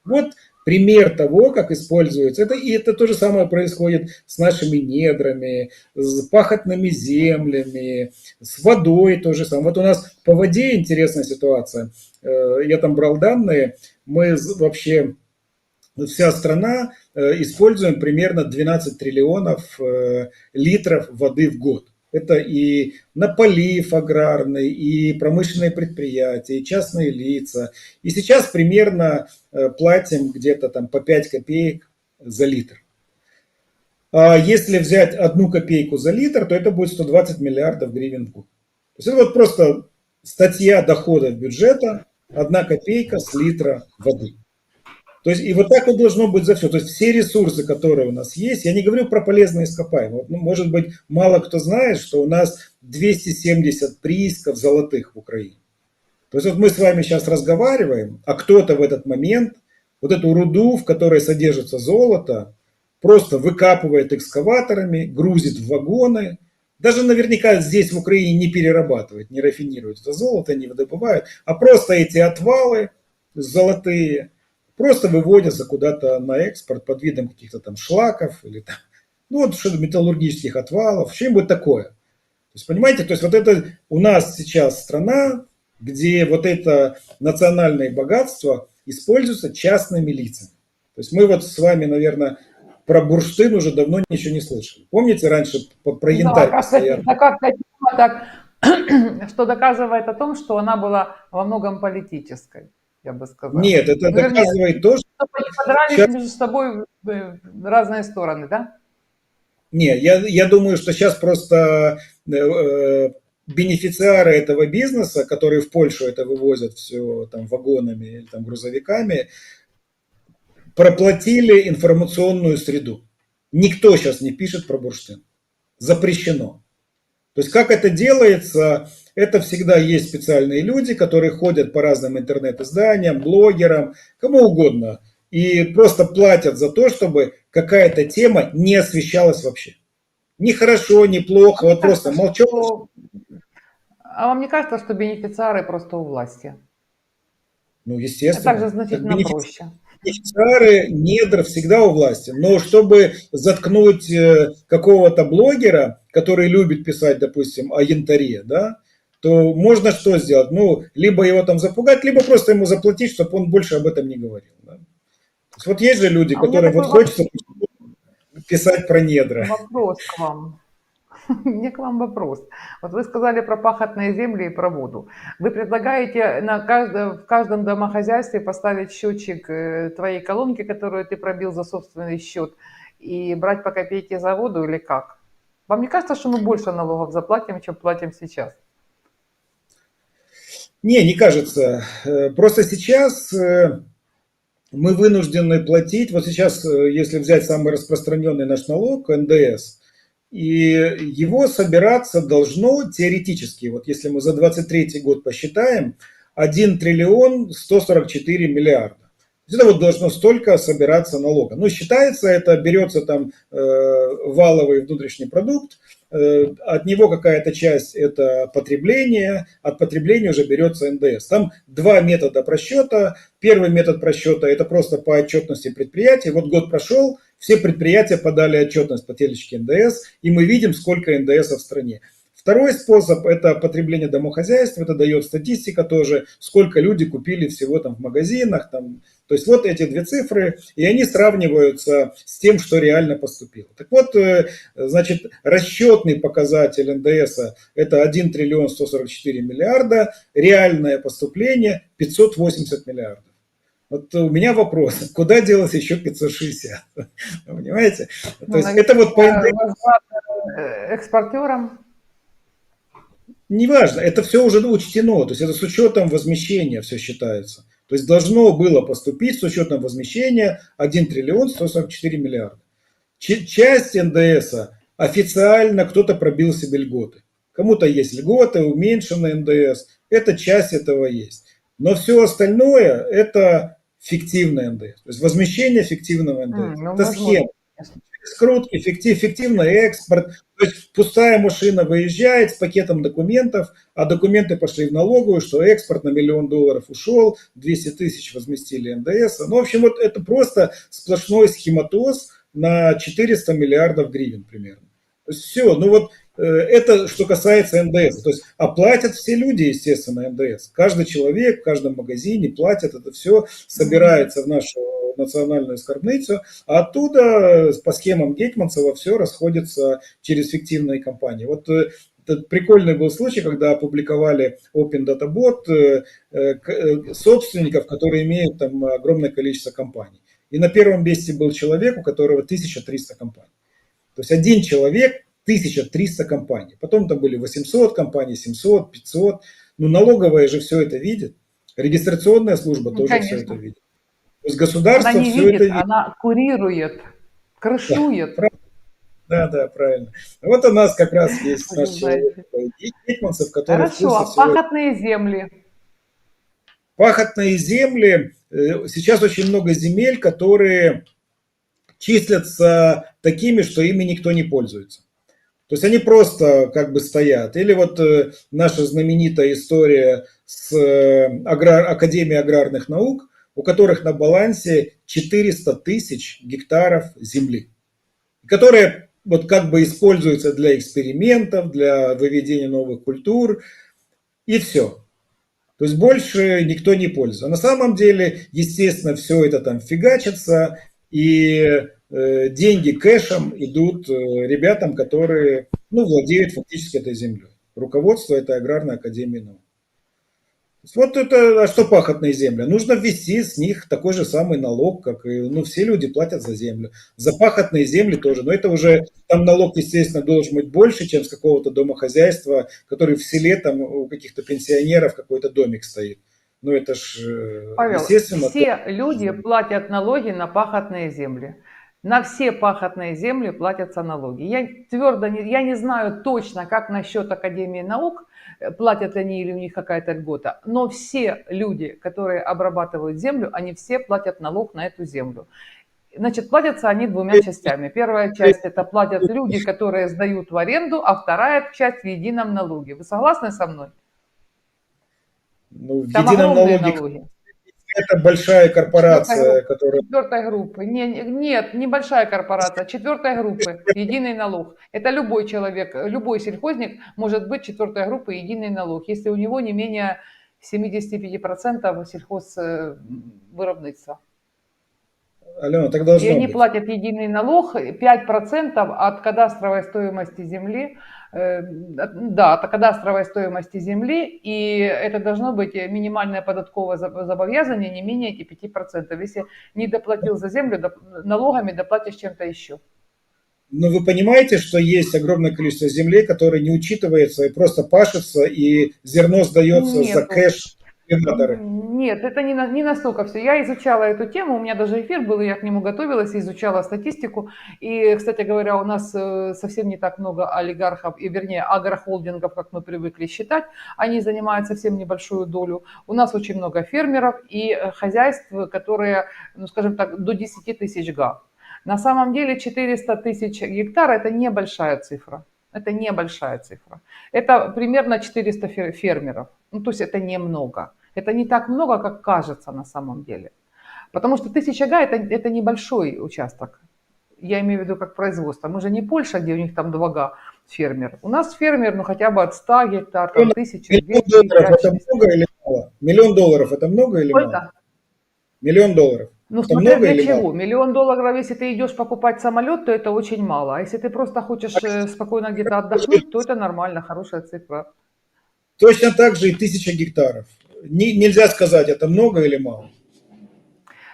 Вот пример того, как используется это. И это то же самое происходит с нашими недрами, с пахотными землями, с водой то же самое. Вот у нас по воде интересная ситуация. Я там брал данные. Мы вообще, вся страна, используем примерно 12 триллионов литров воды в год. Это и на полив аграрный, и промышленные предприятия, и частные лица. И сейчас примерно платим где-то там по 5 копеек за литр. А если взять 1 копейку за литр, то это будет 120 миллиардов гривен в год. То есть это вот просто статья доходов бюджета, 1 копейка с литра воды. То есть и вот так вот должно быть за все. То есть все ресурсы, которые у нас есть, я не говорю про полезные ископаемые. Ну, может быть, мало кто знает, что у нас 270 приисков золотых в Украине. То есть вот мы с вами сейчас разговариваем, а кто-то в этот момент вот эту руду, в которой содержится золото, просто выкапывает экскаваторами, грузит в вагоны. Даже наверняка здесь в Украине не перерабатывает, не рафинирует это золото, не добывают, а просто эти отвалы золотые просто выводятся куда-то на экспорт под видом каких-то там шлаков или там, ну вот что-то металлургических отвалов, что-нибудь такое. То есть, понимаете, то есть вот это у нас сейчас страна, где вот это национальное богатство используется частными лицами. То есть мы вот с вами, наверное, про бурштин уже давно ничего не слышали. Помните, раньше про янтарь постоянно? Да, как-то тема так, что доказывает о том, что она была во многом политической, я бы сказала. Нет, это доказывает то, что... Они подрались между собой в разные стороны, да? Не, я думаю, что сейчас просто бенефициары этого бизнеса, которые в Польшу это вывозят все там вагонами или там грузовиками, проплатили информационную среду. Никто сейчас не пишет про бурштин. Запрещено. То есть как это делается, это всегда есть специальные люди, которые ходят по разным интернет-изданиям, блогерам, кому угодно, и просто платят за то, чтобы какая-то тема не освещалась вообще. Ни хорошо, ни плохо, вот просто молчал. А вам не кажется, что бенефициары просто у власти? Ну, Это естественно. также значительно проще. Бенефициары, недра всегда у власти. Но чтобы заткнуть какого-то блогера, который любит писать, допустим, о янтаре, да, то можно что сделать? Ну, либо его там запугать, либо просто ему заплатить, чтобы он больше об этом не говорил. Да? То есть вот есть же люди, которым вот хочется писать про недра. Вопрос к вам. Мне к вам вопрос. Вот вы сказали про пахотные земли и про воду. Вы предлагаете в каждом домохозяйстве поставить счетчик твоей колонки, которую ты пробил за собственный счет, и брать по копейке за воду или как? Вам не кажется, что мы больше налогов заплатим, чем платим сейчас? Не кажется. Просто сейчас мы вынуждены платить. Вот сейчас, если взять самый распространенный наш налог, НДС, и его собираться должно теоретически, вот если мы за 23 год посчитаем, 1 триллион 144 миллиарда. Это вот должно столько собираться налога. Ну, считается, это берется там валовый внутренний продукт, от него какая-то часть это потребление, от потребления уже берется НДС. Там 2 метода просчета. Первый метод просчета это просто по отчетности предприятий. Вот год прошел, все предприятия подали отчетность по телечке НДС, и мы видим, сколько НДС в стране. Второй способ – это потребление домохозяйств. Это дает статистика тоже, сколько люди купили всего там в магазинах. Там. То есть вот эти две цифры, и они сравниваются с тем, что реально поступило. Так вот, значит, расчетный показатель НДС – это 1 триллион 144 миллиарда, реальное поступление – 580 миллиардов. Вот у меня вопрос, куда делось еще 560? Понимаете? Ну, То есть это вот по возврат экспортерам. Неважно, это все уже учтено, то есть это с учетом возмещения все считается. То есть должно было поступить с учетом возмещения 1 триллион 144 миллиарда. Часть НДС официально кто-то пробил себе льготы. Кому-то есть льготы, уменьшенный НДС, это часть этого есть. Но все остальное это фиктивный НДС, то есть возмещение фиктивного НДС. Ну, Это возможно, схема. конечно. Скрутки, эффективный экспорт. То есть пустая машина выезжает с пакетом документов, а документы пошли в налоговую, что экспорт на $1 миллион ушел, 200 тысяч возместили НДС. Ну, в общем, вот это просто сплошной схематоз на 400 миллиардов гривен примерно. То есть все, ну вот это что касается НДС. То есть оплатят все люди, естественно, НДС. Каждый человек в каждом магазине платят, это все собирается в нашу национальную скарбницу, а оттуда по схемам Гетманцева все расходится через фиктивные компании. Вот этот прикольный был случай, когда опубликовали Open Data Bot собственников, которые имеют там огромное количество компаний. И на первом месте был человек, у которого 1300 компаний. То есть один человек, 1300 компаний. Потом там были 800 компаний, 700, 500. Ну, налоговая же все это видит. Регистрационная служба тоже Конечно. все это видит. То есть государство она не все видит, это видит. она курирует, крышует. Да, правильно. Вот у нас как раз есть наш человек Гетманцев, который в Хорошо, курсе а всего. пахотные земли? Пахотные земли. Сейчас очень много земель, которые числятся такими, что ими никто не пользуется. То есть они просто как бы стоят. Или вот наша знаменитая история с Академией аграрных наук, у которых на балансе 400 тысяч гектаров земли, которые вот как бы используются для экспериментов, для выведения новых культур, и все. То есть больше никто не пользуется. А на самом деле, естественно, все это там фигачится, и деньги кэшем идут ребятам, которые владеют фактически этой землей. Руководство этой аграрной академии наук. Вот это, а что пахотные земли? Нужно ввести с них такой же самый налог, как и, все люди платят за землю. За пахотные земли тоже, но это уже, там налог, естественно, должен быть больше, чем с какого-то домохозяйства, который в селе, там у каких-то пенсионеров какой-то домик стоит. Ну это ж, Павел, естественно. все люди платят налоги на пахотные земли. На все пахотные земли платятся налоги. Я не знаю точно, как насчет Академии наук, платят они или у них какая-то льгота, но все люди, которые обрабатывают землю, они все платят налог на эту землю. Значит, платятся они двумя частями. Первая часть – это платят люди, которые сдают в аренду, а вторая часть – в едином налоге. Вы согласны со мной? В Там едином огромные налоге это большая корпорация, которая... Четвертой группы. Нет, небольшая корпорация, четвертой группы, единый налог. Это любой человек, любой сельхозник может быть четвертой группы, единый налог, если у него не менее 75% сельхозвыробництва. Алена, так должно И они быть. платят единый налог, 5% от кадастровой стоимости земли, от кадастровой стоимости земли, и это должно быть минимальное податковое зобовязание не менее 5%. Если не доплатил за землю, налогами доплатишь чем-то еще. Но вы понимаете, что есть огромное количество земли, которое не учитывается и просто пашется, и зерно сдается за кэш. Нет, это не настолько все. Я изучала эту тему, у меня даже эфир был, и я к нему готовилась, изучала статистику. И, кстати говоря, у нас совсем не так много олигархов, и вернее агрохолдингов, как мы привыкли считать. Они занимают совсем небольшую долю. У нас очень много фермеров и хозяйств, которые, скажем так, до 10 тысяч га. На самом деле 400 тысяч гектар – это небольшая цифра. Это небольшая цифра. Это примерно 400 фермеров. То есть это немного. Это не так много, как кажется на самом деле. Потому что 1000 га это небольшой участок. Я имею в виду как производство. Мы же не Польша, где у них там 2 га фермер. У нас фермер, ну, хотя бы от 100 гектар, там, 1000, Миллион 200, долларов 5, это 600. много или мало? Миллион долларов это много или мало? Сколько? Миллион долларов. Ну, Это смотря много для или мало? чего. Миллион долларов, если ты идешь покупать самолет, то это очень мало. А если ты просто хочешь спокойно где-то отдохнуть, то это нормально, хорошая цифра. Точно так же и 1000 гектаров. Нельзя сказать, это много или мало.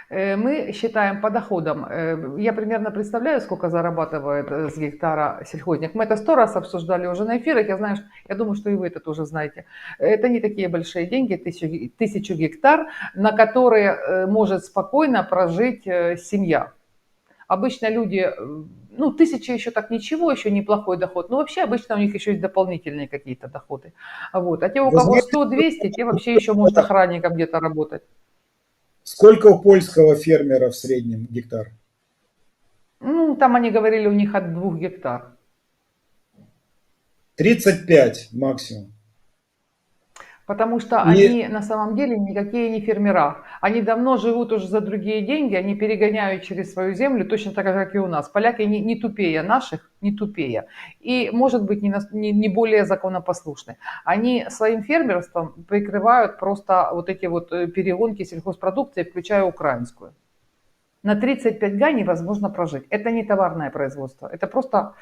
Мы считаем по доходам. Я примерно представляю, сколько зарабатывает с гектара сельхозник. Мы это 100 раз обсуждали уже на эфирах. Я думаю, что и вы это тоже знаете. Это не такие большие деньги, 1000 гектар, на которые может спокойно прожить семья. Обычно люди, ну, 1000 еще так ничего, еще неплохой доход. Но вообще обычно у них еще есть дополнительные какие-то доходы. Вот. А те, у Вы кого знаете, 100-200, те вообще еще может охранником где-то работать. сколько у польского фермера в среднем гектар? Ну, там они говорили, у них от 2 гектар. 35 максимум. Потому что И они на самом деле никакие не фермера. Они давно живут уже за другие деньги, они перегоняют через свою землю точно так же, как и у нас. Поляки не тупее наших, не тупее. И, может быть, не более законопослушны. Они своим фермерством прикрывают просто вот эти вот перегонки сельхозпродукции, включая украинскую. На 35 га невозможно прожить. Это не товарное производство, это просто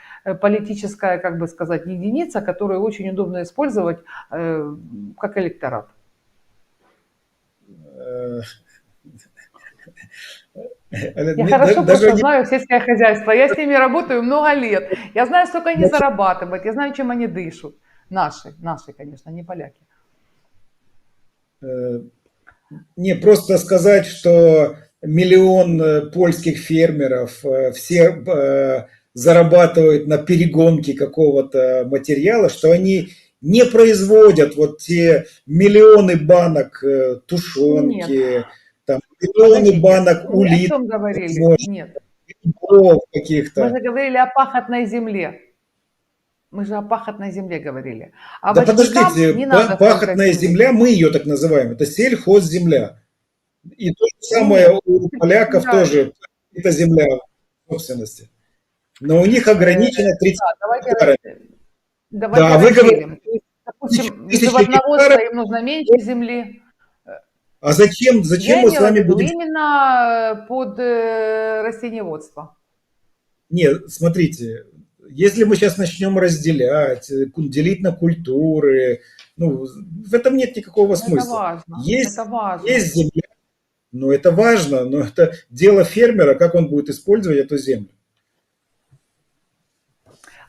политическая, как бы сказать, единица, которую очень удобно использовать как электорат. э, Я хорошо даже просто не знаю сельское хозяйство, я с ними работаю много лет. Я знаю, сколько они зарабатывают, я знаю, чем они дышат. Наши, конечно, не поляки. не просто сказать, что миллион польских фермеров все зарабатывают на перегонке какого-то материала, что они не производят вот те миллионы банок Нет, тушенки, там, миллионы подождите, банок мы о улит, чем говорили? возможно, Нет, мы каких-то. же говорили о пахотной земле. Мы же о пахотной земле говорили. А Да овощникам подождите, не надо столько пахотная земли. земля, мы ее так называем, это сельхозземля. И то же самое Нет, у поляков земля, тоже, это земля собственности. Но у них ограничено 30 да, давайте, гектаров. давайте Да, вы говорите, разделим. То есть, допустим, тысяча животноводство гектаров, им нужно меньше земли. а зачем Я мы с имела в вами виду будем... именно под растениеводство. Нет, смотрите, если мы сейчас начнем разделять, делить на культуры, ну, в этом нет никакого Это смысла. важно, это Есть, важно. есть земля, но это важно, но это дело фермера, как он будет использовать эту землю.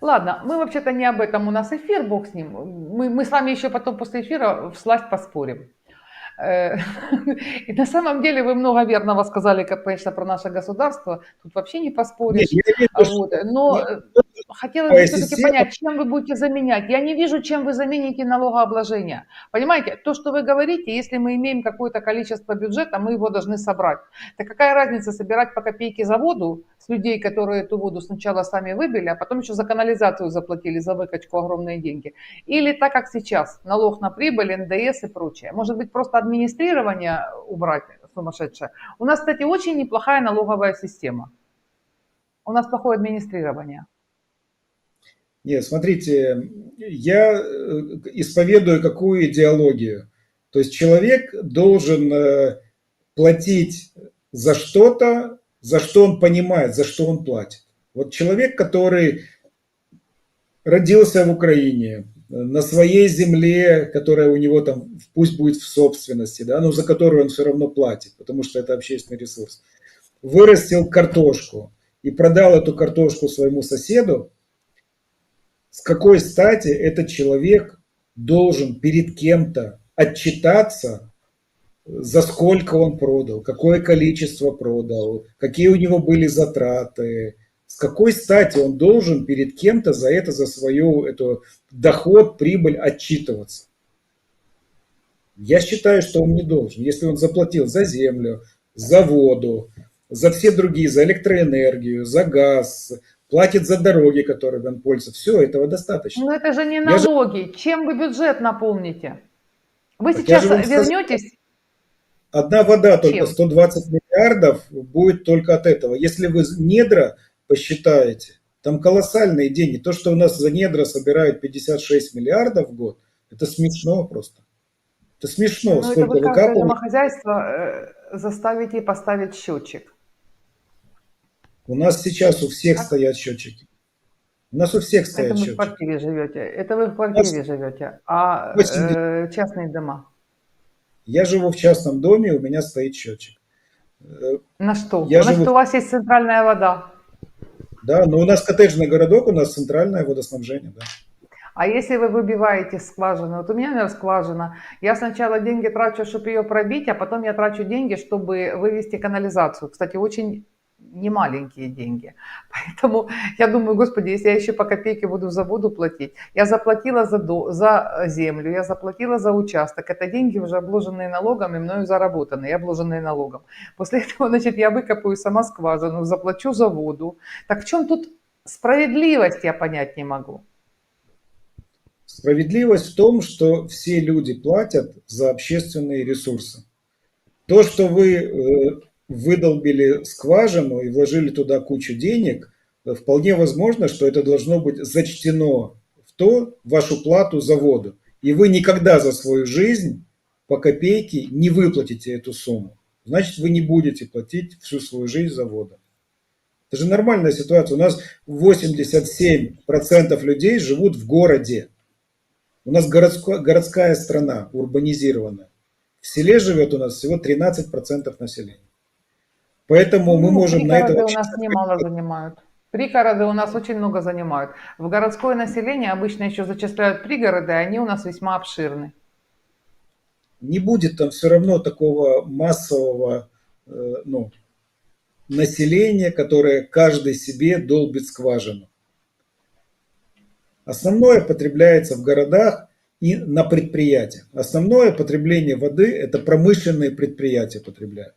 Ладно, мы вообще-то не об этом, у нас эфир, бог с ним. Мы с вами еще потом после эфира всласть поспорим. Э, И на самом деле вы много верного сказали, конечно, про наше государство. Тут вообще не Нет, поспоришь. я имею в виду, что Вот. Но хотелось бы новая все-таки система, понять, чем вы будете заменять. Я не вижу, чем вы замените налогообложение. Понимаете, то, что вы говорите, если мы имеем какое-то количество бюджета, мы его должны собрать. Так какая разница собирать по копейке за воду с людей, которые эту воду сначала сами выбили, а потом еще за канализацию заплатили, за выкачку огромные деньги. Или так, как сейчас, налог на прибыль, НДС и прочее. Может быть, просто администрирование убрать сумасшедшее. У нас, кстати, очень неплохая налоговая система. У нас плохое администрирование. нет, смотрите, я исповедую какую идеологию. То есть человек должен платить за что-то, за что он понимает, за что он платит. Вот человек, который родился в Украине, на своей земле, которая у него там, пусть будет в собственности, да, но за которую он все равно платит, потому что это общественный ресурс, вырастил картошку и продал эту картошку своему соседу, с какой стати этот человек должен перед кем-то отчитаться, за сколько он продал, какое количество продал, какие у него были затраты, с какой стати он должен перед кем-то за это, за свою эту доход, прибыль отчитываться. Я считаю, что он не должен. Если он заплатил за землю, за воду, за все другие, за электроэнергию, за газ, платит за дороги, которыми он пользуется, все, этого достаточно. Но это же не Я же, налоги. Чем вы бюджет наполните? Вы так я сейчас же вам сказал, вернетесь? одна вода только Чем? 120 миллиардов будет только от этого. Если вы недра посчитаете, Там колоссальные деньги. То, что у нас за недра собирают 56 миллиардов в год, это смешно просто. Это смешно, Ну, это сколько вы каждое выкапывают. домохозяйство заставите поставить счетчик. У нас сейчас у всех Так? стоят счетчики. У нас у всех Это стоят мы в счетчики. квартире живете. Это вы в У нас квартире живете. А 80. частные дома? Я живу в частном доме, у меня стоит счетчик. Э, На что? Я Значит, живу, у вас есть центральная вода. да, но у нас коттеджный городок, у нас центральное водоснабжение, да. А если вы выбиваете скважину, вот у меня, наверное, скважина, я сначала деньги трачу, чтобы ее пробить, а потом я трачу деньги, чтобы вывести канализацию. Кстати, очень немаленькие деньги. Поэтому я думаю, господи, если я еще по копейке буду за воду платить, я заплатила за землю, я заплатила за участок. Это деньги уже обложенные налогом и мною заработанные, обложенные налогом. После этого, значит, я выкопаю сама скважину, заплачу за воду. Так в чем тут справедливость, я понять не могу. Справедливость в том, что все люди платят за общественные ресурсы. То, что вы выдолбили скважину и вложили туда кучу денег, вполне возможно, что это должно быть зачтено в вашу плату за воду. И вы никогда за свою жизнь по копейке не выплатите эту сумму. Значит, вы не будете платить всю свою жизнь за воду. Это же нормальная ситуация. У нас 87% людей живут в городе. У нас городская страна, урбанизированная. В селе живет у нас всего 13% населения. Поэтому мы Ну, можем на это пригороды у вообще нас немало занимают. Пригороды у нас очень много занимают. В городское население обычно еще зачисляют пригороды, и они у нас весьма обширны. не будет там все равно такого массового ну, населения, которое каждый себе долбит скважину. Основное потребляется в городах и на предприятиях. Основное потребление воды это промышленные предприятия потребляют.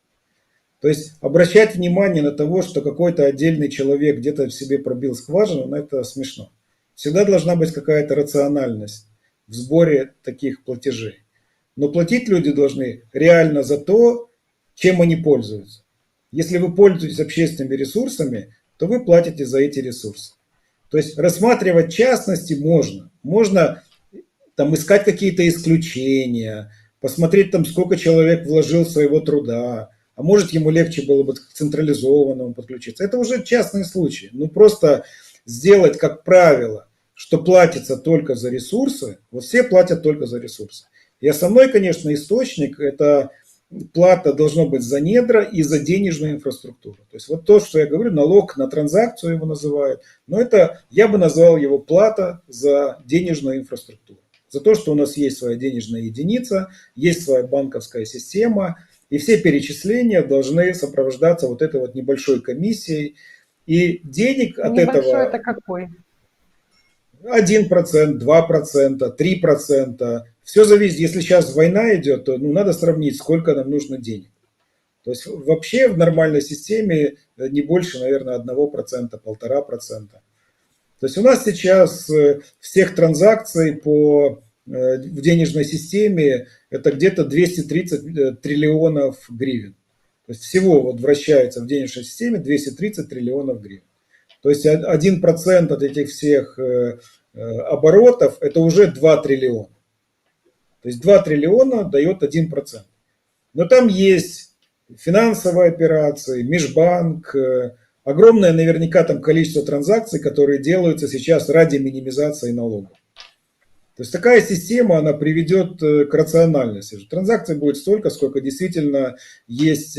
То есть обращать внимание на того, что какой-то отдельный человек где-то в себе пробил скважину, ну, это смешно. Всегда должна быть какая-то рациональность в сборе таких платежей. Но платить люди должны реально за то, чем они пользуются. Если вы пользуетесь общественными ресурсами, то вы платите за эти ресурсы. То есть рассматривать частности можно. Можно там искать какие-то исключения, посмотреть там, сколько человек вложил своего труда, а может ему легче было бы к централизованному подключиться. Это уже частные случаи. Ну просто сделать как правило, что платится только за ресурсы, вот все платят только за ресурсы. И основной, конечно, источник это плата должно быть за недра и за денежную инфраструктуру. То есть вот то, что я говорю, налог на транзакцию его называют, но это я бы назвал его плата за денежную инфраструктуру. За то, что у нас есть своя денежная единица, есть своя банковская система, и все перечисления должны сопровождаться вот этой вот небольшой комиссией. И денег от Небольшой это этого какой? 1%, 2%, 3%. Все зависит. Если сейчас война идет, то надо сравнить, сколько нам нужно денег. То есть вообще в нормальной системе не больше, наверное, 1%, 1,5%. То есть у нас сейчас всех транзакций в денежной системе это где-то 230 триллионов гривен. То есть всего вот вращается в денежной системе 230 триллионов гривен. То есть 1% от этих всех оборотов это уже 2 триллиона. То есть 2 триллиона дает 1%. Но там есть финансовые операции, межбанк, огромное наверняка там количество транзакций, которые делаются сейчас ради минимизации налогов. То есть такая система, она приведет к рациональности. Транзакций будет столько, сколько действительно есть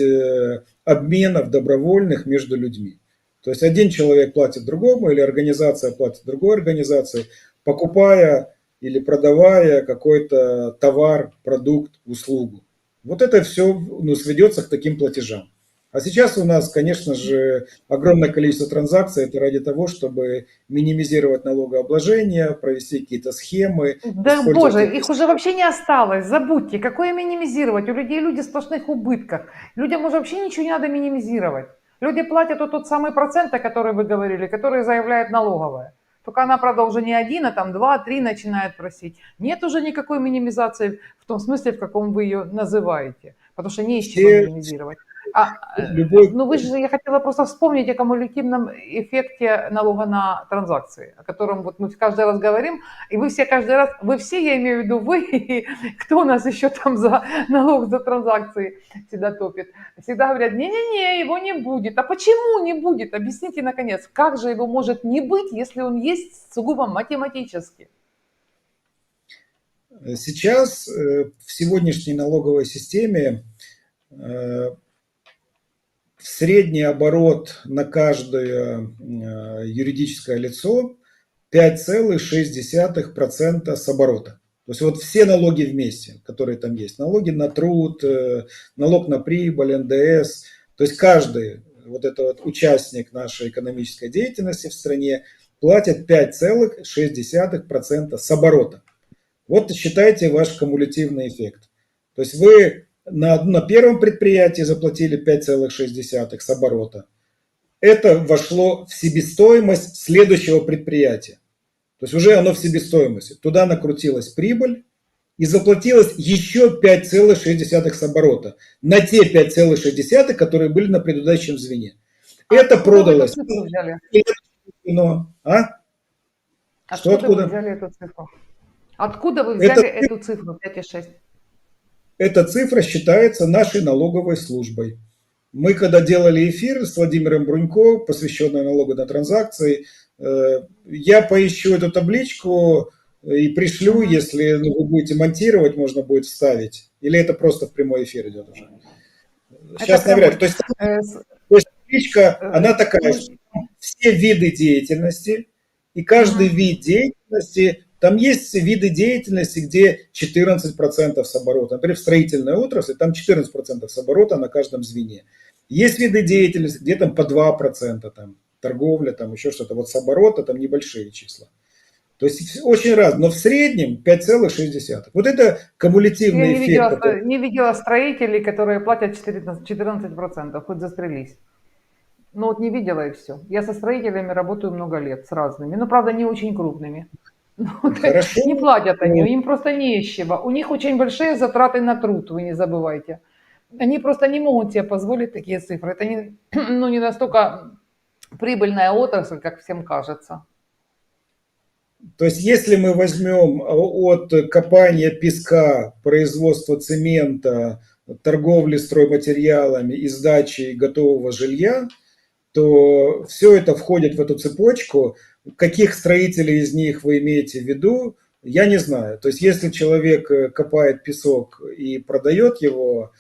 обменов добровольных между людьми. То есть один человек платит другому, или организация платит другой организации, покупая или продавая какой-то товар, продукт, услугу. Вот это все сведется к таким платежам. А сейчас у нас, конечно же, огромное количество транзакций. Это ради того, чтобы минимизировать налогообложение, провести какие-то схемы, Да использовать боже, какие-то... их уже вообще не осталось, забудьте. Какое минимизировать? У людей люди в сплошных убытках. Людям уже вообще ничего не надо минимизировать. Люди платят вот тот самый процент, о котором вы говорили, который заявляет налоговая. Только она, правда, уже не один, а там 2-3 начинает просить. Нет уже никакой минимизации в том смысле, в каком вы ее называете. Потому что не из чего Все, минимизировать. любой... Ну вы же, я хотела просто вспомнить о кумулятивном эффекте налога на транзакции, о котором вот мы каждый раз говорим, и вы все каждый раз, вы все, я имею в виду вы, и кто у нас еще там за налог за транзакции всегда топит, всегда говорят, не-не-не, его не будет. А почему не будет? Объясните наконец, как же его может не быть, если он есть сугубо математически? Сейчас в сегодняшней налоговой системе средний оборот на каждое юридическое лицо 5,6% с оборота. То есть вот все налоги вместе, которые там есть. Налоги на труд, налог на прибыль, НДС. То есть каждый вот этот вот участник нашей экономической деятельности в стране платит 5,6% с оборота. Вот считайте ваш кумулятивный эффект. То есть вы на первом предприятии заплатили 5,6 с оборота. Это вошло в себестоимость следующего предприятия. То есть уже оно в себестоимости. Туда накрутилась прибыль и заплатилось еще 5,6 с оборота. На те 5,6, которые были на предыдущем звене. Это продалось. Откуда вы эту цифру взяли? Что Откуда вы откуда? взяли эту цифру? Откуда вы взяли эту цифру 5,6? Эта цифра считается нашей налоговой службой. Мы когда делали эфир с Владимиром Брунько, посвященный налогу на транзакции, я поищу эту табличку и пришлю, если вы будете монтировать, можно будет вставить. Или это просто в прямой эфир идет уже? Сейчас навряд ли. То есть табличка, она такая, что все виды деятельности, и каждый вид деятельности, там есть виды деятельности, где 14% с оборота. Например, в строительной отрасли там 14% с оборота на каждом звене. Есть виды деятельности, где там по 2%, там, торговля, там еще что-то. Вот с оборота там небольшие числа. То есть очень разно, но в среднем 5,6. Вот это кумулятивный эффект. Я не видела строителей, которые платят 14%, хоть застрелись. Ну вот не видела и все. Я со строителями работаю много лет, с разными. Ну, правда, не очень крупными. Хорошо. Не платят они, им просто не из чего. У них очень большие затраты на труд, вы не забывайте. Они просто не могут себе позволить такие цифры. Это не, ну, не настолько прибыльная отрасль, как всем кажется. То есть, если мы возьмем от копания песка, производства цемента, торговли стройматериалами и сдачи готового жилья, то все это входит в эту цепочку. Каких строителей из них вы имеете в виду, я не знаю. То есть, если человек копает песок и продает его,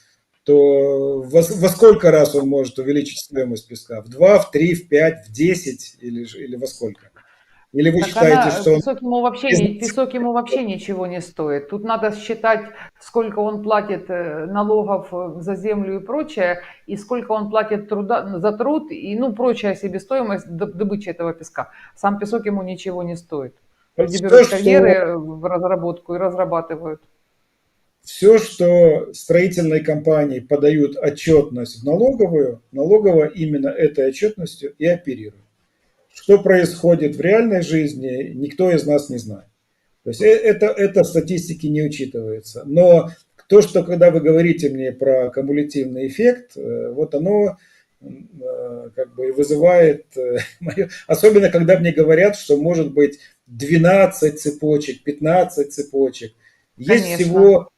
то во сколько раз он может увеличить стоимость песка? В 2, в 3, в 5, в 10 или во сколько? Или вы Так считаете, что он... песок ему вообще ничего не стоит. Тут надо считать, сколько он платит налогов за землю и прочее, и сколько он платит за труд, и ну, прочая себестоимость добычи этого песка. Сам песок ему ничего не стоит. Люди берут карьеры в разработку и разрабатывают. Все, что строительные компании подают отчетность в налоговую, налоговая именно этой отчетностью и оперирует. Что происходит в реальной жизни, никто из нас не знает. То есть это в статистике не учитывается. Но то, что когда вы говорите мне про кумулятивный эффект, вот оно как бы вызывает, особенно когда мне говорят, что может быть 12 цепочек, 15 цепочек. Есть всего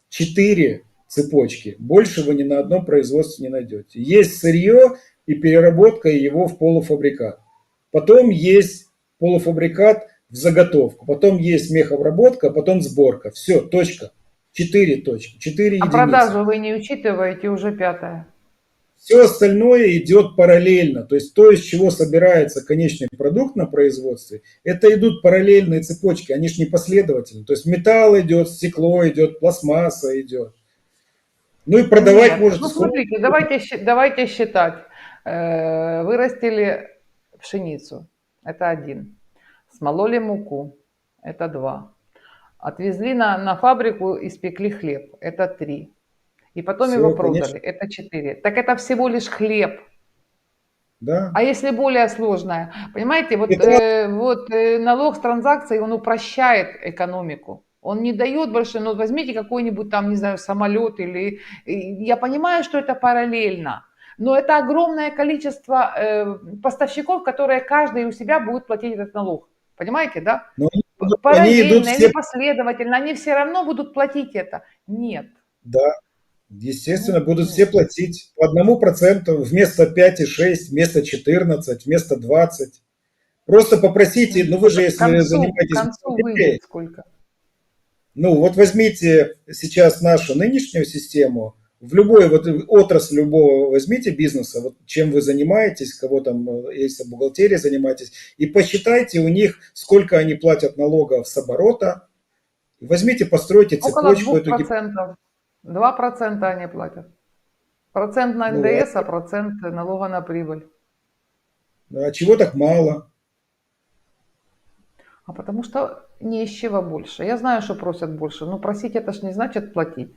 4 цепочки. Больше вы ни на одном производстве не найдете. Есть сырье и переработка его в полуфабрикат. Потом есть полуфабрикат в заготовку. Потом есть мехобработка, потом сборка. Все, точка. 4 точки, 4 единицы. А продажу вы не учитываете, уже 5-я. Все остальное идет параллельно. То есть то, из чего собирается конечный продукт на производстве, это идут параллельные цепочки, они же не последовательны. То есть металл идет, стекло идет, пластмасса идет. Ну и продавать Нет. может... Ну смотрите, давайте считать. Вырастили пшеницу, это 1. Смололи муку, это 2. Отвезли на фабрику, испекли хлеб, это 3. И потом Все, его продали, конечно. это 4. Так это всего лишь хлеб. Да. А если более сложное? Понимаете, налог с транзакций, он упрощает экономику. Он не дает больше, ну, возьмите какой-нибудь там, не знаю, самолет или... Я понимаю, что это параллельно, но это огромное количество поставщиков, которые каждый у себя будет платить этот налог. Понимаете, да? Но они идут Параллельно или все, последовательно, они все равно будут платить это. Нет. да, естественно, Ну, будут все нет. платить по 1% вместо 5,6, вместо 14, вместо 20. Просто попросите, ну вы же, К если концу, к занимаетесь концу выйдет бухгалтерией, сколько? ну вот возьмите сейчас нашу нынешнюю систему, в любой вот отрасль любого возьмите бизнеса, вот чем вы занимаетесь, кого там, если бухгалтерией занимаетесь, и посчитайте у них, сколько они платят налогов с оборота. Возьмите, постройте Около цепочку эту. 2%. 2% они платят. Процент на Ну, НДС, а процент налога на прибыль. а чего так мало? А потому что не из чего больше. Я знаю, что просят больше, но просить это ж не значит платить.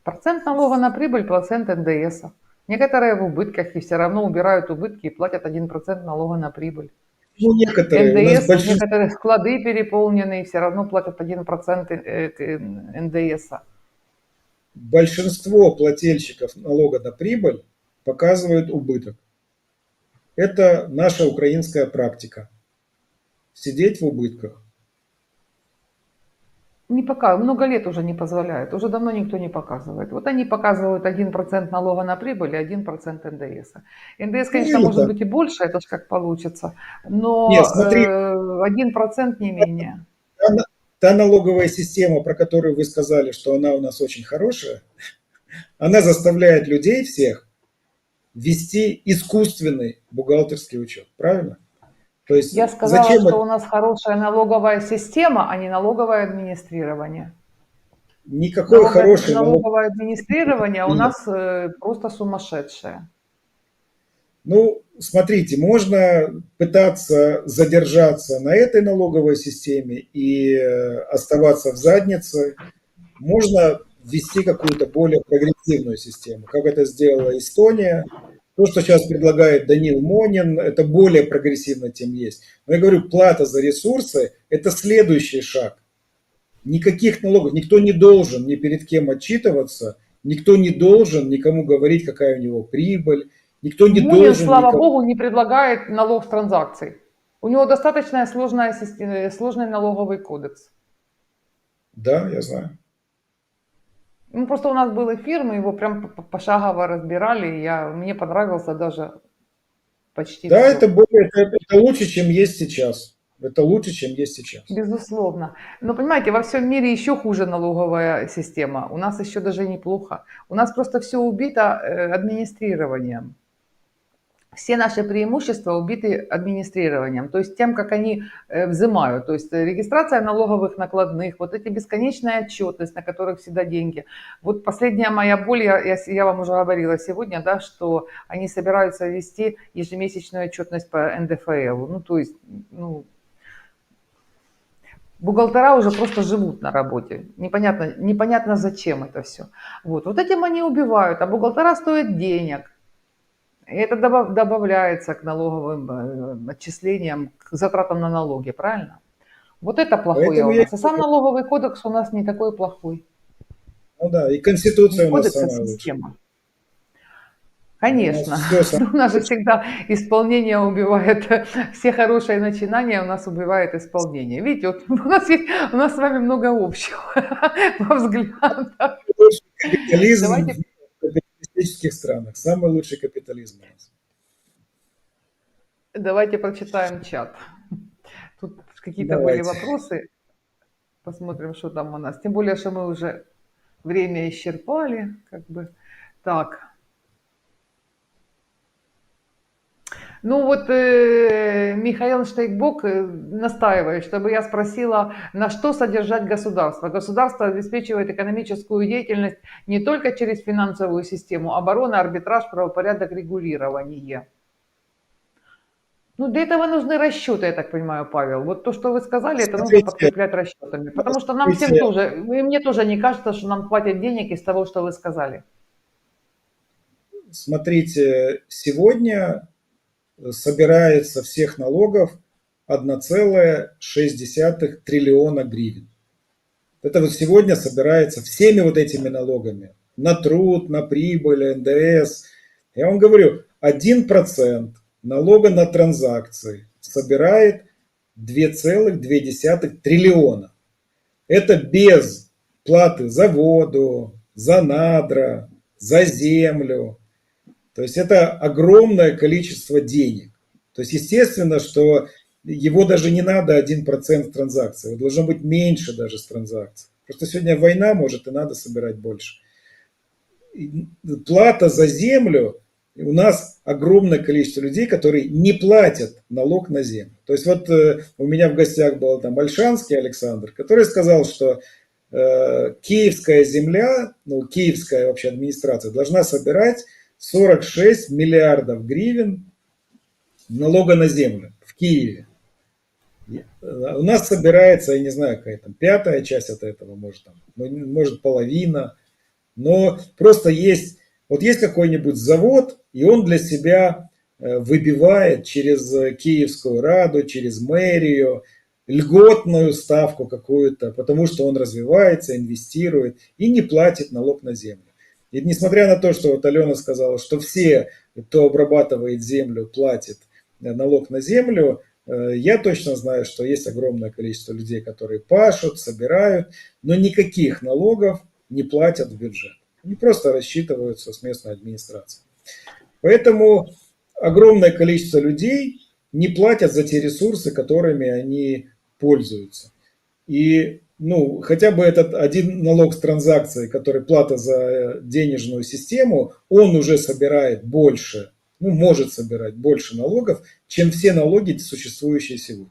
Процент налога на прибыль, процент НДС. Некоторые в убытках и все равно убирают убытки и платят 1% налога на прибыль. Ну, некоторые, у нас НДС, большинство, некоторые склады переполнены и все равно платят 1% НДС. большинство плательщиков налога на прибыль показывают убыток. Это наша украинская практика. Сидеть в убытках. Не пока, много лет уже не позволяют, уже давно никто не показывает. Вот они показывают 1% налога на прибыль и 1% НДС. НДС, Ну, конечно, и может так. быть и больше, это ж как получится, Нет, но смотри, 1% не менее. та налоговая система, про которую вы сказали, что она у нас очень хорошая, она заставляет людей всех вести искусственный бухгалтерский учет. Правильно? То есть Я сказала, зачем что это? у нас хорошая налоговая система, а не налоговое администрирование. Никакой хороший налог Налоговое администрирование у нет. нас просто сумасшедшее. Ну, смотрите, можно пытаться задержаться на этой налоговой системе и оставаться в заднице. Можно ввести какую-то более прогрессивную систему, как это сделала Эстония. То, что сейчас предлагает Данил Монин, это более прогрессивно, чем есть. Но я говорю, плата за ресурсы – это следующий шаг. Никаких налогов, никто не должен ни перед кем отчитываться, никто не должен никому говорить, какая у него прибыль, никто не Мунин, должен слава никому... богу, не предлагает налог с транзакций. У него достаточно сложный налоговый кодекс. Да, я знаю. Ну, просто у нас был эфир, мы его прям пошагово разбирали, и мне понравился даже почти Да, все. это лучше, чем есть сейчас. Это лучше, чем есть сейчас. Безусловно. Но понимаете, во всем мире еще хуже налоговая система. У нас еще даже неплохо. У нас просто все убито администрированием. Все наши преимущества убиты администрированием, то есть тем, как они взимают, то есть регистрация налоговых накладных, вот эти бесконечная отчетность, на которых всегда деньги. Вот последняя моя боль, я вам уже говорила сегодня, да, что они собираются ввести ежемесячную отчетность по НДФЛ. Ну, то есть, ну, бухгалтера уже просто живут на работе. Непонятно зачем это все. Вот этим они убивают, а бухгалтера стоят денег. И это добавляется к налоговым отчислениям, к затратам на налоги, правильно? Вот это плохое Поэтому у я... нас. А сам налоговый кодекс у нас не такой плохой. Ну да, и Не Конституция у нас кодекс, а самая лучшая. система. У нас Конечно. все самое У нас же лучшее. всегда исполнение убивает, все хорошие начинания у нас убивает исполнение. Видите, вот у нас с вами много общего во взглядах. Лучший капитализм Давайте, в капиталистических странах. Самый лучший капитализм у нас. давайте прочитаем чат. Тут какие-то были Давайте. вопросы. Посмотрим, что там у нас. Тем более, что мы уже время исчерпали, как бы. Так. Ну вот Михаил Штейкбок настаивает, чтобы я спросила, на что содержать государство. Государство обеспечивает экономическую деятельность не только через финансовую систему, оборона, арбитраж, правопорядок, регулирование. Ну, для этого нужны расчеты, я так понимаю, Павел. Вот то, что вы сказали, это нужно Смотрите, подкреплять расчетами. Потому что нам всем смотрите, тоже, и мне тоже не кажется, что нам хватит денег из того, что вы сказали. смотрите, сегодня собирается всех налогов 1,6 триллиона гривен. Это вот сегодня собирается всеми вот этими налогами. На труд, на прибыль, НДС. Я вам говорю, 1% налога на транзакции собирает 2,2 триллиона. Это без платы за воду, за надра, за землю. То есть это огромное количество денег. То есть естественно, что его даже не надо 1% транзакций. Должно быть меньше даже с транзакций. Просто сегодня война, может, и надо собирать больше. Плата за землю. У нас огромное количество людей, которые не платят налог на землю. То есть вот у меня в гостях был там Ольшанский Александр, который сказал, что киевская земля, ну киевская вообще администрация должна собирать 46 миллиардов гривен налога на землю в Киеве. У нас собирается, я не знаю, какая там пятая часть от этого, может, там, может половина. Но просто есть, вот есть какой-нибудь завод, и он для себя выбивает через Киевскую Раду, через мэрию льготную ставку какую-то, потому что он развивается, инвестирует и не платит налог на землю. И несмотря на то, что вот Алена сказала, что все, кто обрабатывает землю, платит налог на землю, я точно знаю, что есть огромное количество людей, которые пашут, собирают, но никаких налогов не платят в бюджет. Они просто рассчитываются с местной администрацией. Поэтому огромное количество людей не платят за те ресурсы, которыми они пользуются. И ну, хотя бы этот один налог с транзакции, который плата за денежную систему, он уже собирает больше, ну, может собирать больше налогов, чем все налоги, существующие сегодня.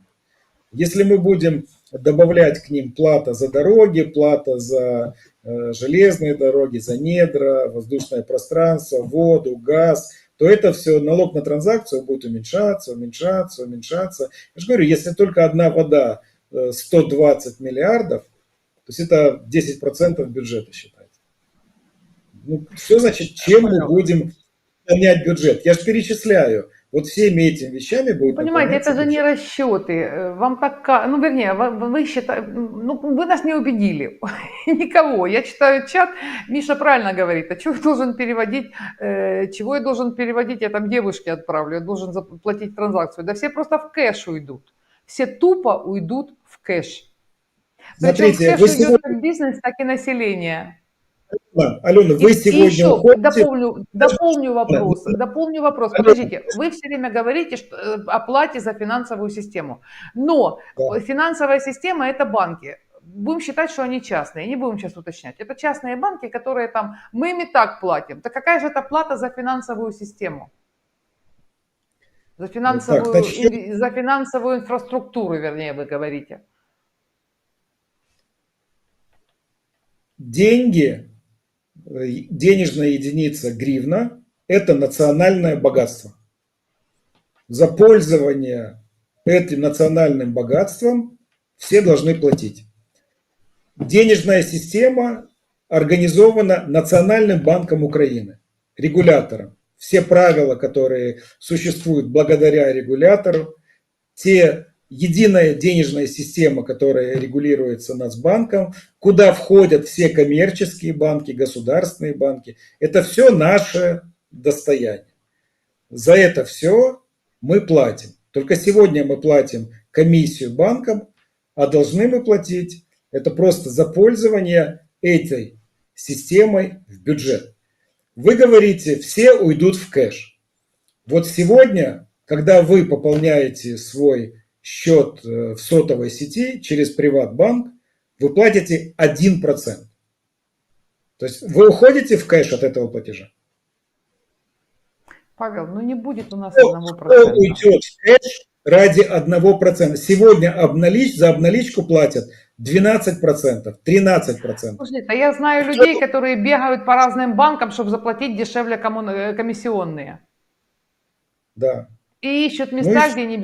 Если мы будем добавлять к ним плата за дороги, плата за железные дороги, за недра, воздушное пространство, воду, газ, то это все, налог на транзакцию будет уменьшаться, уменьшаться, уменьшаться. Я же говорю, если только одна вода 120 миллиардов, то есть это 10% бюджета считается. Ну, все значит, чем мы будем наполнять бюджет. Я же перечисляю. Вот всеми этими вещами будет Понимаете, это же бюджет. не расчеты. Вам так, ну, вернее, вы считаете, ну, вы нас не убедили. Никого. Я читаю чат, Миша правильно говорит, а чего я должен переводить, чего я должен переводить, я там девушке отправлю, я должен заплатить транзакцию. Да все просто в кэш уйдут. Все тупо уйдут в кэш. Причем в Смотрите, кэш вы уйдет сегодня, как бизнес, так и население. Алена, вы И сегодня еще уходите. дополню вопрос. Алена, Подождите, вы все время говорите что, о плате за финансовую систему, но да. финансовая система – это банки. Будем считать, что они частные, не будем сейчас уточнять. Это частные банки, которые там, мы им и так платим. Так какая же это плата за финансовую систему? За Так, начнем. за финансовую инфраструктуру, вернее, вы говорите. Деньги, денежная единица гривна – это национальное богатство. За пользование этим национальным богатством все должны платить. Денежная система организована Национальным банком Украины, регулятором. Все правила, которые существуют благодаря регулятору, те единая денежная система, которая регулируется Нацбанком, куда входят все коммерческие банки, государственные банки, это все наше достояние. За это все мы платим. Только сегодня мы платим комиссию банкам, а должны мы платить это просто за пользование этой системой в бюджет. Вы говорите, все уйдут в кэш. Вот сегодня, когда вы пополняете свой счет в сотовой сети через Приватбанк, вы платите 1%. То есть вы уходите в кэш от этого платежа. Павел, ну не будет у нас Кто 1%. уйдет в кэш ради 1%? Сегодня за обналичку платят 12%, 13%. Слушайте, а я знаю людей, которые бегают по разным банкам, чтобы заплатить дешевле комиссионные. Да. И ищут места, где не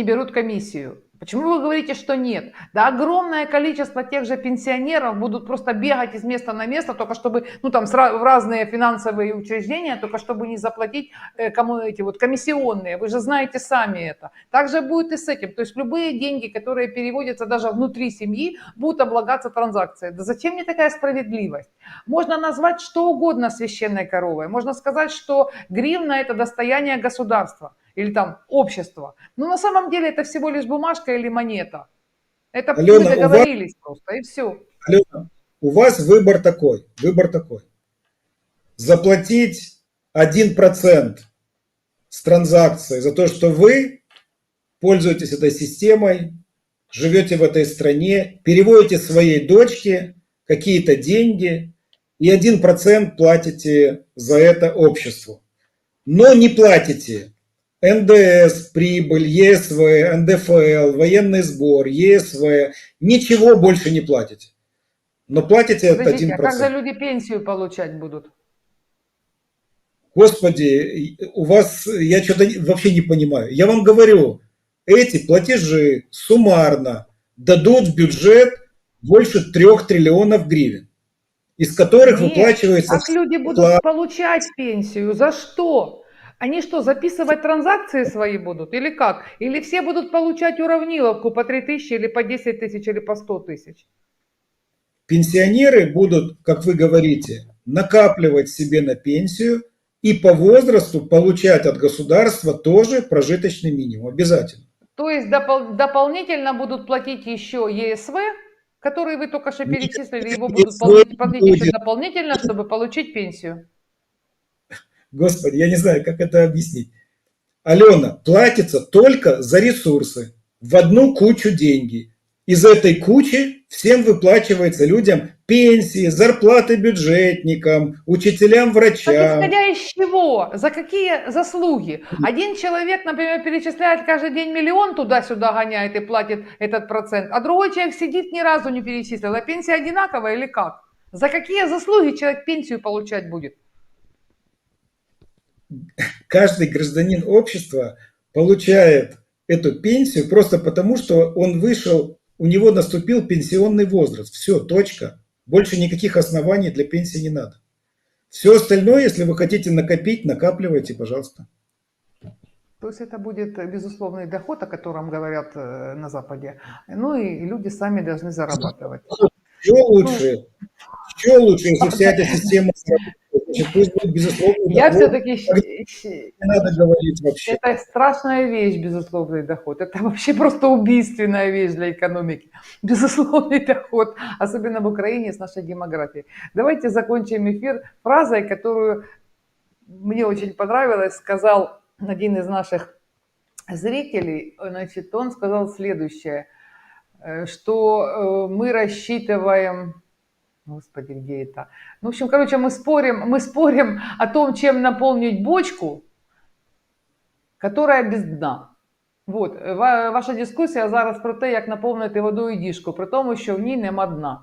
берут комиссию. Почему вы говорите, что нет? Да огромное количество тех же пенсионеров будут просто бегать из места на место, только чтобы, ну там в разные финансовые учреждения, только чтобы не заплатить кому эти вот комиссионные. Вы же знаете сами это. Так же будет и с этим. То есть любые деньги, которые переводятся даже внутри семьи, будут облагаться транзакцией. Да зачем мне такая справедливость? Можно назвать что угодно священной коровой. Можно сказать, что гривна это достояние государства или там общества. Но на самом деле это всего лишь бумажка или монета. Это мы Алена, договорились просто, и все. Алена, у вас выбор такой. Заплатить 1% с транзакции за то, что вы пользуетесь этой системой, живете в этой стране, переводите своей дочке какие-то деньги и 1% платите за это обществу. Но не платите НДС, прибыль, ЕСВ, НДФЛ, военный сбор, ЕСВ, ничего больше не платите. Но платите это Подождите, а как же 1%. люди пенсию получать будут? Господи, у вас, я что-то вообще не понимаю. Я вам говорю, эти платежи суммарно дадут в бюджет больше 3 триллионов гривен, из которых Нет, выплачивается как люди будут получать пенсию? За что? Они что, записывать транзакции свои будут или как? Или все будут получать уравниловку по 3 тысячи или по 10 тысяч или по 100 тысяч? Пенсионеры будут, как вы говорите, накапливать себе на пенсию и по возрасту получать от государства тоже прожиточный минимум. Обязательно. То есть дополнительно будут платить еще ЕСВ, который вы только что перечислили, его будут платить еще дополнительно, чтобы получить пенсию. Господи, я не знаю, как это объяснить. Алена, платится только за ресурсы, в одну кучу деньги. Из этой кучи всем выплачивается людям пенсии, зарплаты бюджетникам, учителям, Так врачам. исходя из чего? За какие заслуги? Один человек, например, перечисляет каждый день миллион туда-сюда гоняет и платит этот процент, а другой человек сидит, ни разу не перечислил. А пенсия одинаковая или как? За какие заслуги человек пенсию получать будет? Каждый гражданин общества получает эту пенсию просто потому, что он вышел, у него наступил пенсионный возраст. Все, точка. Больше никаких оснований для пенсии не надо. Все остальное, если вы хотите накопить, накапливайте, пожалуйста. То есть это будет безусловный доход, о котором говорят на Западе. Ну и люди сами должны зарабатывать. Еще лучше, если вся эта система сработает. Значит, пусть будет безусловный Я доход. все-таки... Не надо говорить вообще. Это страшная вещь, безусловный доход. Это вообще просто убийственная вещь для экономики. Безусловный доход, особенно в Украине с нашей демографией. Давайте закончим эфир фразой, которую мне очень понравилось, сказал один из наших зрителей. Значит, он сказал следующее, что мы рассчитываем... Господи, где это? Ну, в общем, короче, мы спорим о том, чем наполнить бочку, которая без дна. Вот, ваша дискусія зараз про те, як наповнити водою діжку, при тому, що в ній нема дна.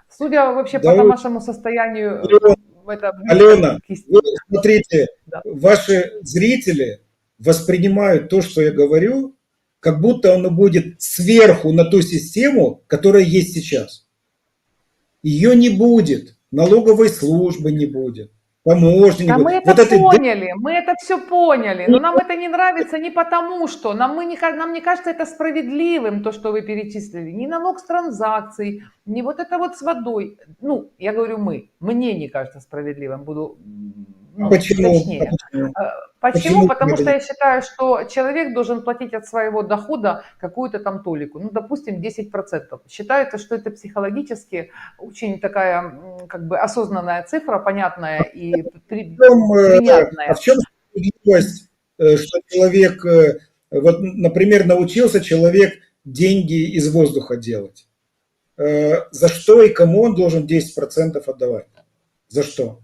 Судя вообще по вашему состоянию... Алена, вы смотрите, ваши зрители воспринимают то, что я говорю, как будто оно будет сверху на ту систему, которая есть сейчас. Ее не будет, налоговой службы не будет, таможни не будет. Мы это поняли, мы это все поняли, но нам это не нравится не потому, что нам не кажется это справедливым, то, что вы перечислили, ни налог с транзакций, ни вот это вот с водой. Ну, я говорю мне не кажется справедливым, буду Почему? точнее. Почему? Потому что я считаю, что человек должен платить от своего дохода какую-то там толику, ну, допустим, 10%. Считается, что это психологически очень такая, как бы, осознанная цифра, понятная и принятная. А в чем справедливость, что человек, вот, например, научился человек деньги из воздуха делать? За что и кому он должен 10% отдавать? За что?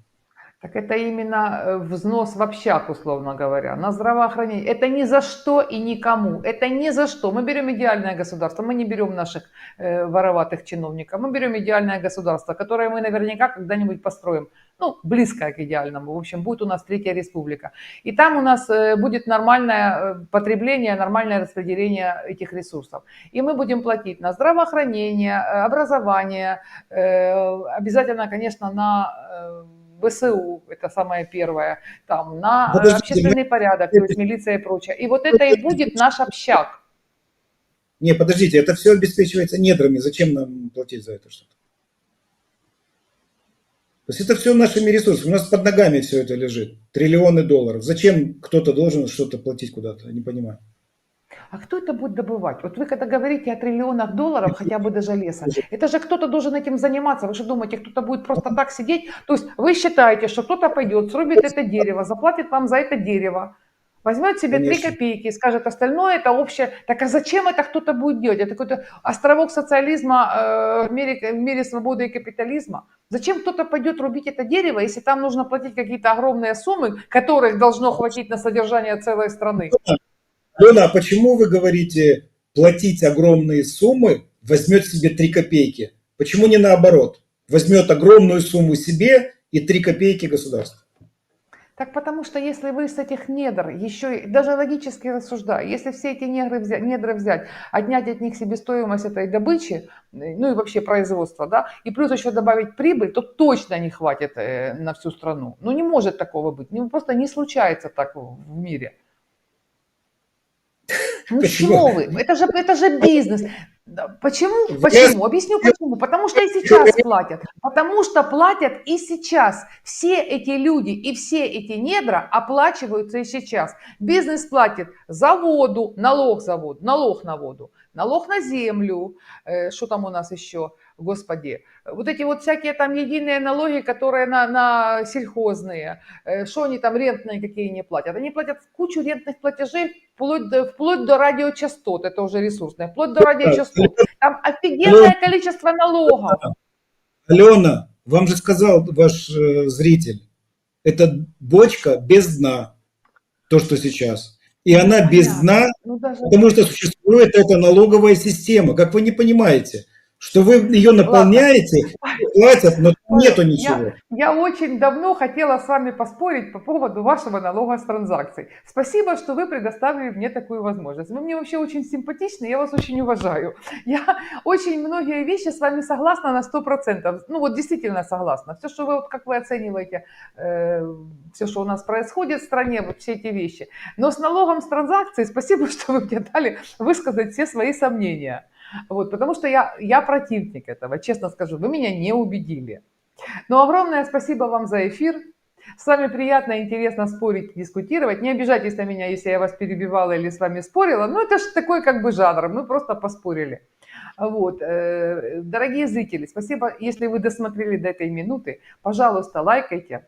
Так это именно взнос в общак, условно говоря, на здравоохранение. Это ни за что и никому. Это ни за что. Мы берем идеальное государство, мы не берем наших вороватых чиновников. Мы берем идеальное государство, которое мы наверняка когда-нибудь построим. ну, близкая к идеальному. В общем, будет у нас Третья Республика. И там у нас будет нормальное потребление, нормальное распределение этих ресурсов. И мы будем платить на здравоохранение, образование, обязательно, конечно, на ВСУ, это самое первое, там, на Подождите, общественный порядок, то есть милиция и прочее. И вот это и будет наш общак. не, подождите, это все обеспечивается недрами. Зачем нам платить за это что-то? То есть это все нашими ресурсами. У нас под ногами все это лежит. Триллионы долларов. Зачем кто-то должен что-то платить куда-то? Я не понимаю. А кто это будет добывать? Вот вы когда говорите о триллионах долларов, хотя бы даже леса, это же кто-то должен этим заниматься. Вы же думаете, кто-то будет просто так сидеть? То есть вы считаете, что кто-то пойдет, срубит это дерево, заплатит вам за это дерево, возьмет себе 3 Конечно. копейки и скажет, остальное это общее. Так а зачем это кто-то будет делать? Это какой-то островок социализма в мире свободы и капитализма. Зачем кто-то пойдет рубить это дерево, если там нужно платить какие-то огромные суммы, которых должно хватить на содержание целой страны? Алена, а почему вы говорите платить огромные суммы, возьмет себе 3 копейки? Почему не наоборот? Возьмет огромную сумму себе и 3 копейки государству. Так потому что если вы с этих недр, еще даже логически рассуждая, если все эти недра взять, отнять от них себестоимость этой добычи, ну и вообще производства, да, и плюс еще добавить прибыль, то точно не хватит на всю страну. Ну не может такого быть, просто не случается так в мире. Ну с Почему? чего вы? Это же бизнес. Почему? Я- Почему? Объясню почему. Потому что и сейчас платят. Потому что платят и сейчас. Все эти люди и все эти недра оплачиваются и сейчас. Бизнес платит за воду, налог на воду, налог на землю. Что там у нас еще? Господи. Вот эти вот всякие там единые налоги, которые на сельхозные. Что они там рентные какие не платят? Они платят кучу рентных платежей вплоть до радиочастот, это уже ресурсное, вплоть до радиочастот. Там офигенное количество налогов. Алена, вам же сказал ваш зритель, это бочка без дна, то, что сейчас. И Ну, она без понятно. дна, Ну, даже... потому что существует эта налоговая система. Как вы не понимаете, что вы ее Ладно. наполняете, платят, но там нету ничего. Я очень давно хотела с вами поспорить по поводу вашего налога с транзакций. Спасибо, что вы предоставили мне такую возможность. Вы мне вообще очень симпатичны, я вас очень уважаю. Я очень многие вещи с вами согласна на 100%. Ну вот действительно согласна. Все, что вы, вот как вы оцениваете, все, что у нас происходит в стране, вот все эти вещи. Но с налогом с транзакций спасибо, что вы мне дали высказать все свои сомнения. Вот, потому что я противник этого, честно скажу, вы меня не убедили. Но огромное спасибо вам за эфир. С вами приятно и интересно спорить, дискутировать. Не обижайтесь на меня, если я вас перебивала или с вами спорила. Ну, это же такой как бы жанр, мы просто поспорили. Вот. Дорогие зрители, спасибо, если вы досмотрели до этой минуты. Пожалуйста, лайкайте,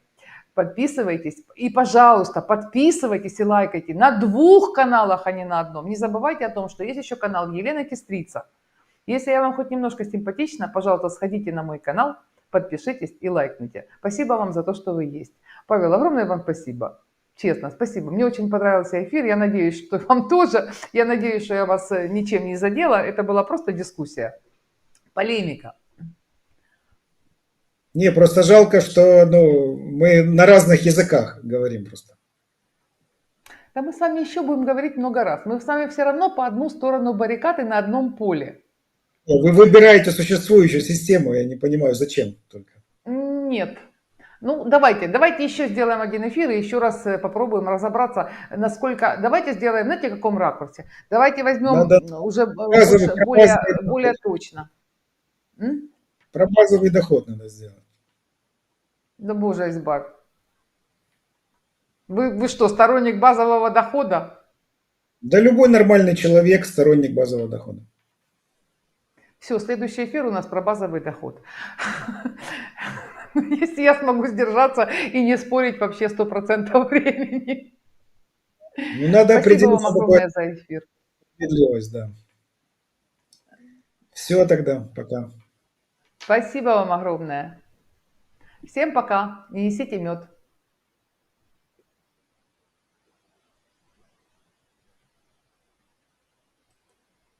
подписывайтесь. И, пожалуйста, подписывайтесь и лайкайте на 2 каналах, а не на одном. Не забывайте о том, что есть еще канал Елена Кистрица. Если я вам хоть немножко симпатична, пожалуйста, сходите на мой канал, подпишитесь и лайкните. Спасибо вам за то, что вы есть. Павел, огромное вам спасибо. Честно, спасибо. Мне очень понравился эфир. Я надеюсь, что вам тоже. Я надеюсь, что я вас ничем не задела. Это была просто дискуссия. Полемика. Не, просто жалко, что мы на разных языках говорим просто. Да мы с вами еще будем говорить много раз. Мы с вами все равно по одну сторону баррикад и на одном поле. Вы выбираете существующую систему, я не понимаю, зачем только. Нет. Ну, давайте еще сделаем один эфир и еще раз попробуем разобраться, насколько... Давайте сделаем, знаете, в каком ракурсе? Давайте возьмем Надо уже более точно. Про базовый доход надо сделать. Да боже избавь. Вы что, сторонник базового дохода? Да любой нормальный человек сторонник базового дохода. Все, следующий эфир у нас про базовый доход. Если я смогу сдержаться и не спорить вообще 100% времени. Ну, надо Спасибо вам определиться, огромное за эфир. справедливость, да. Все тогда, пока. Спасибо вам огромное. Всем пока. Не несите мед.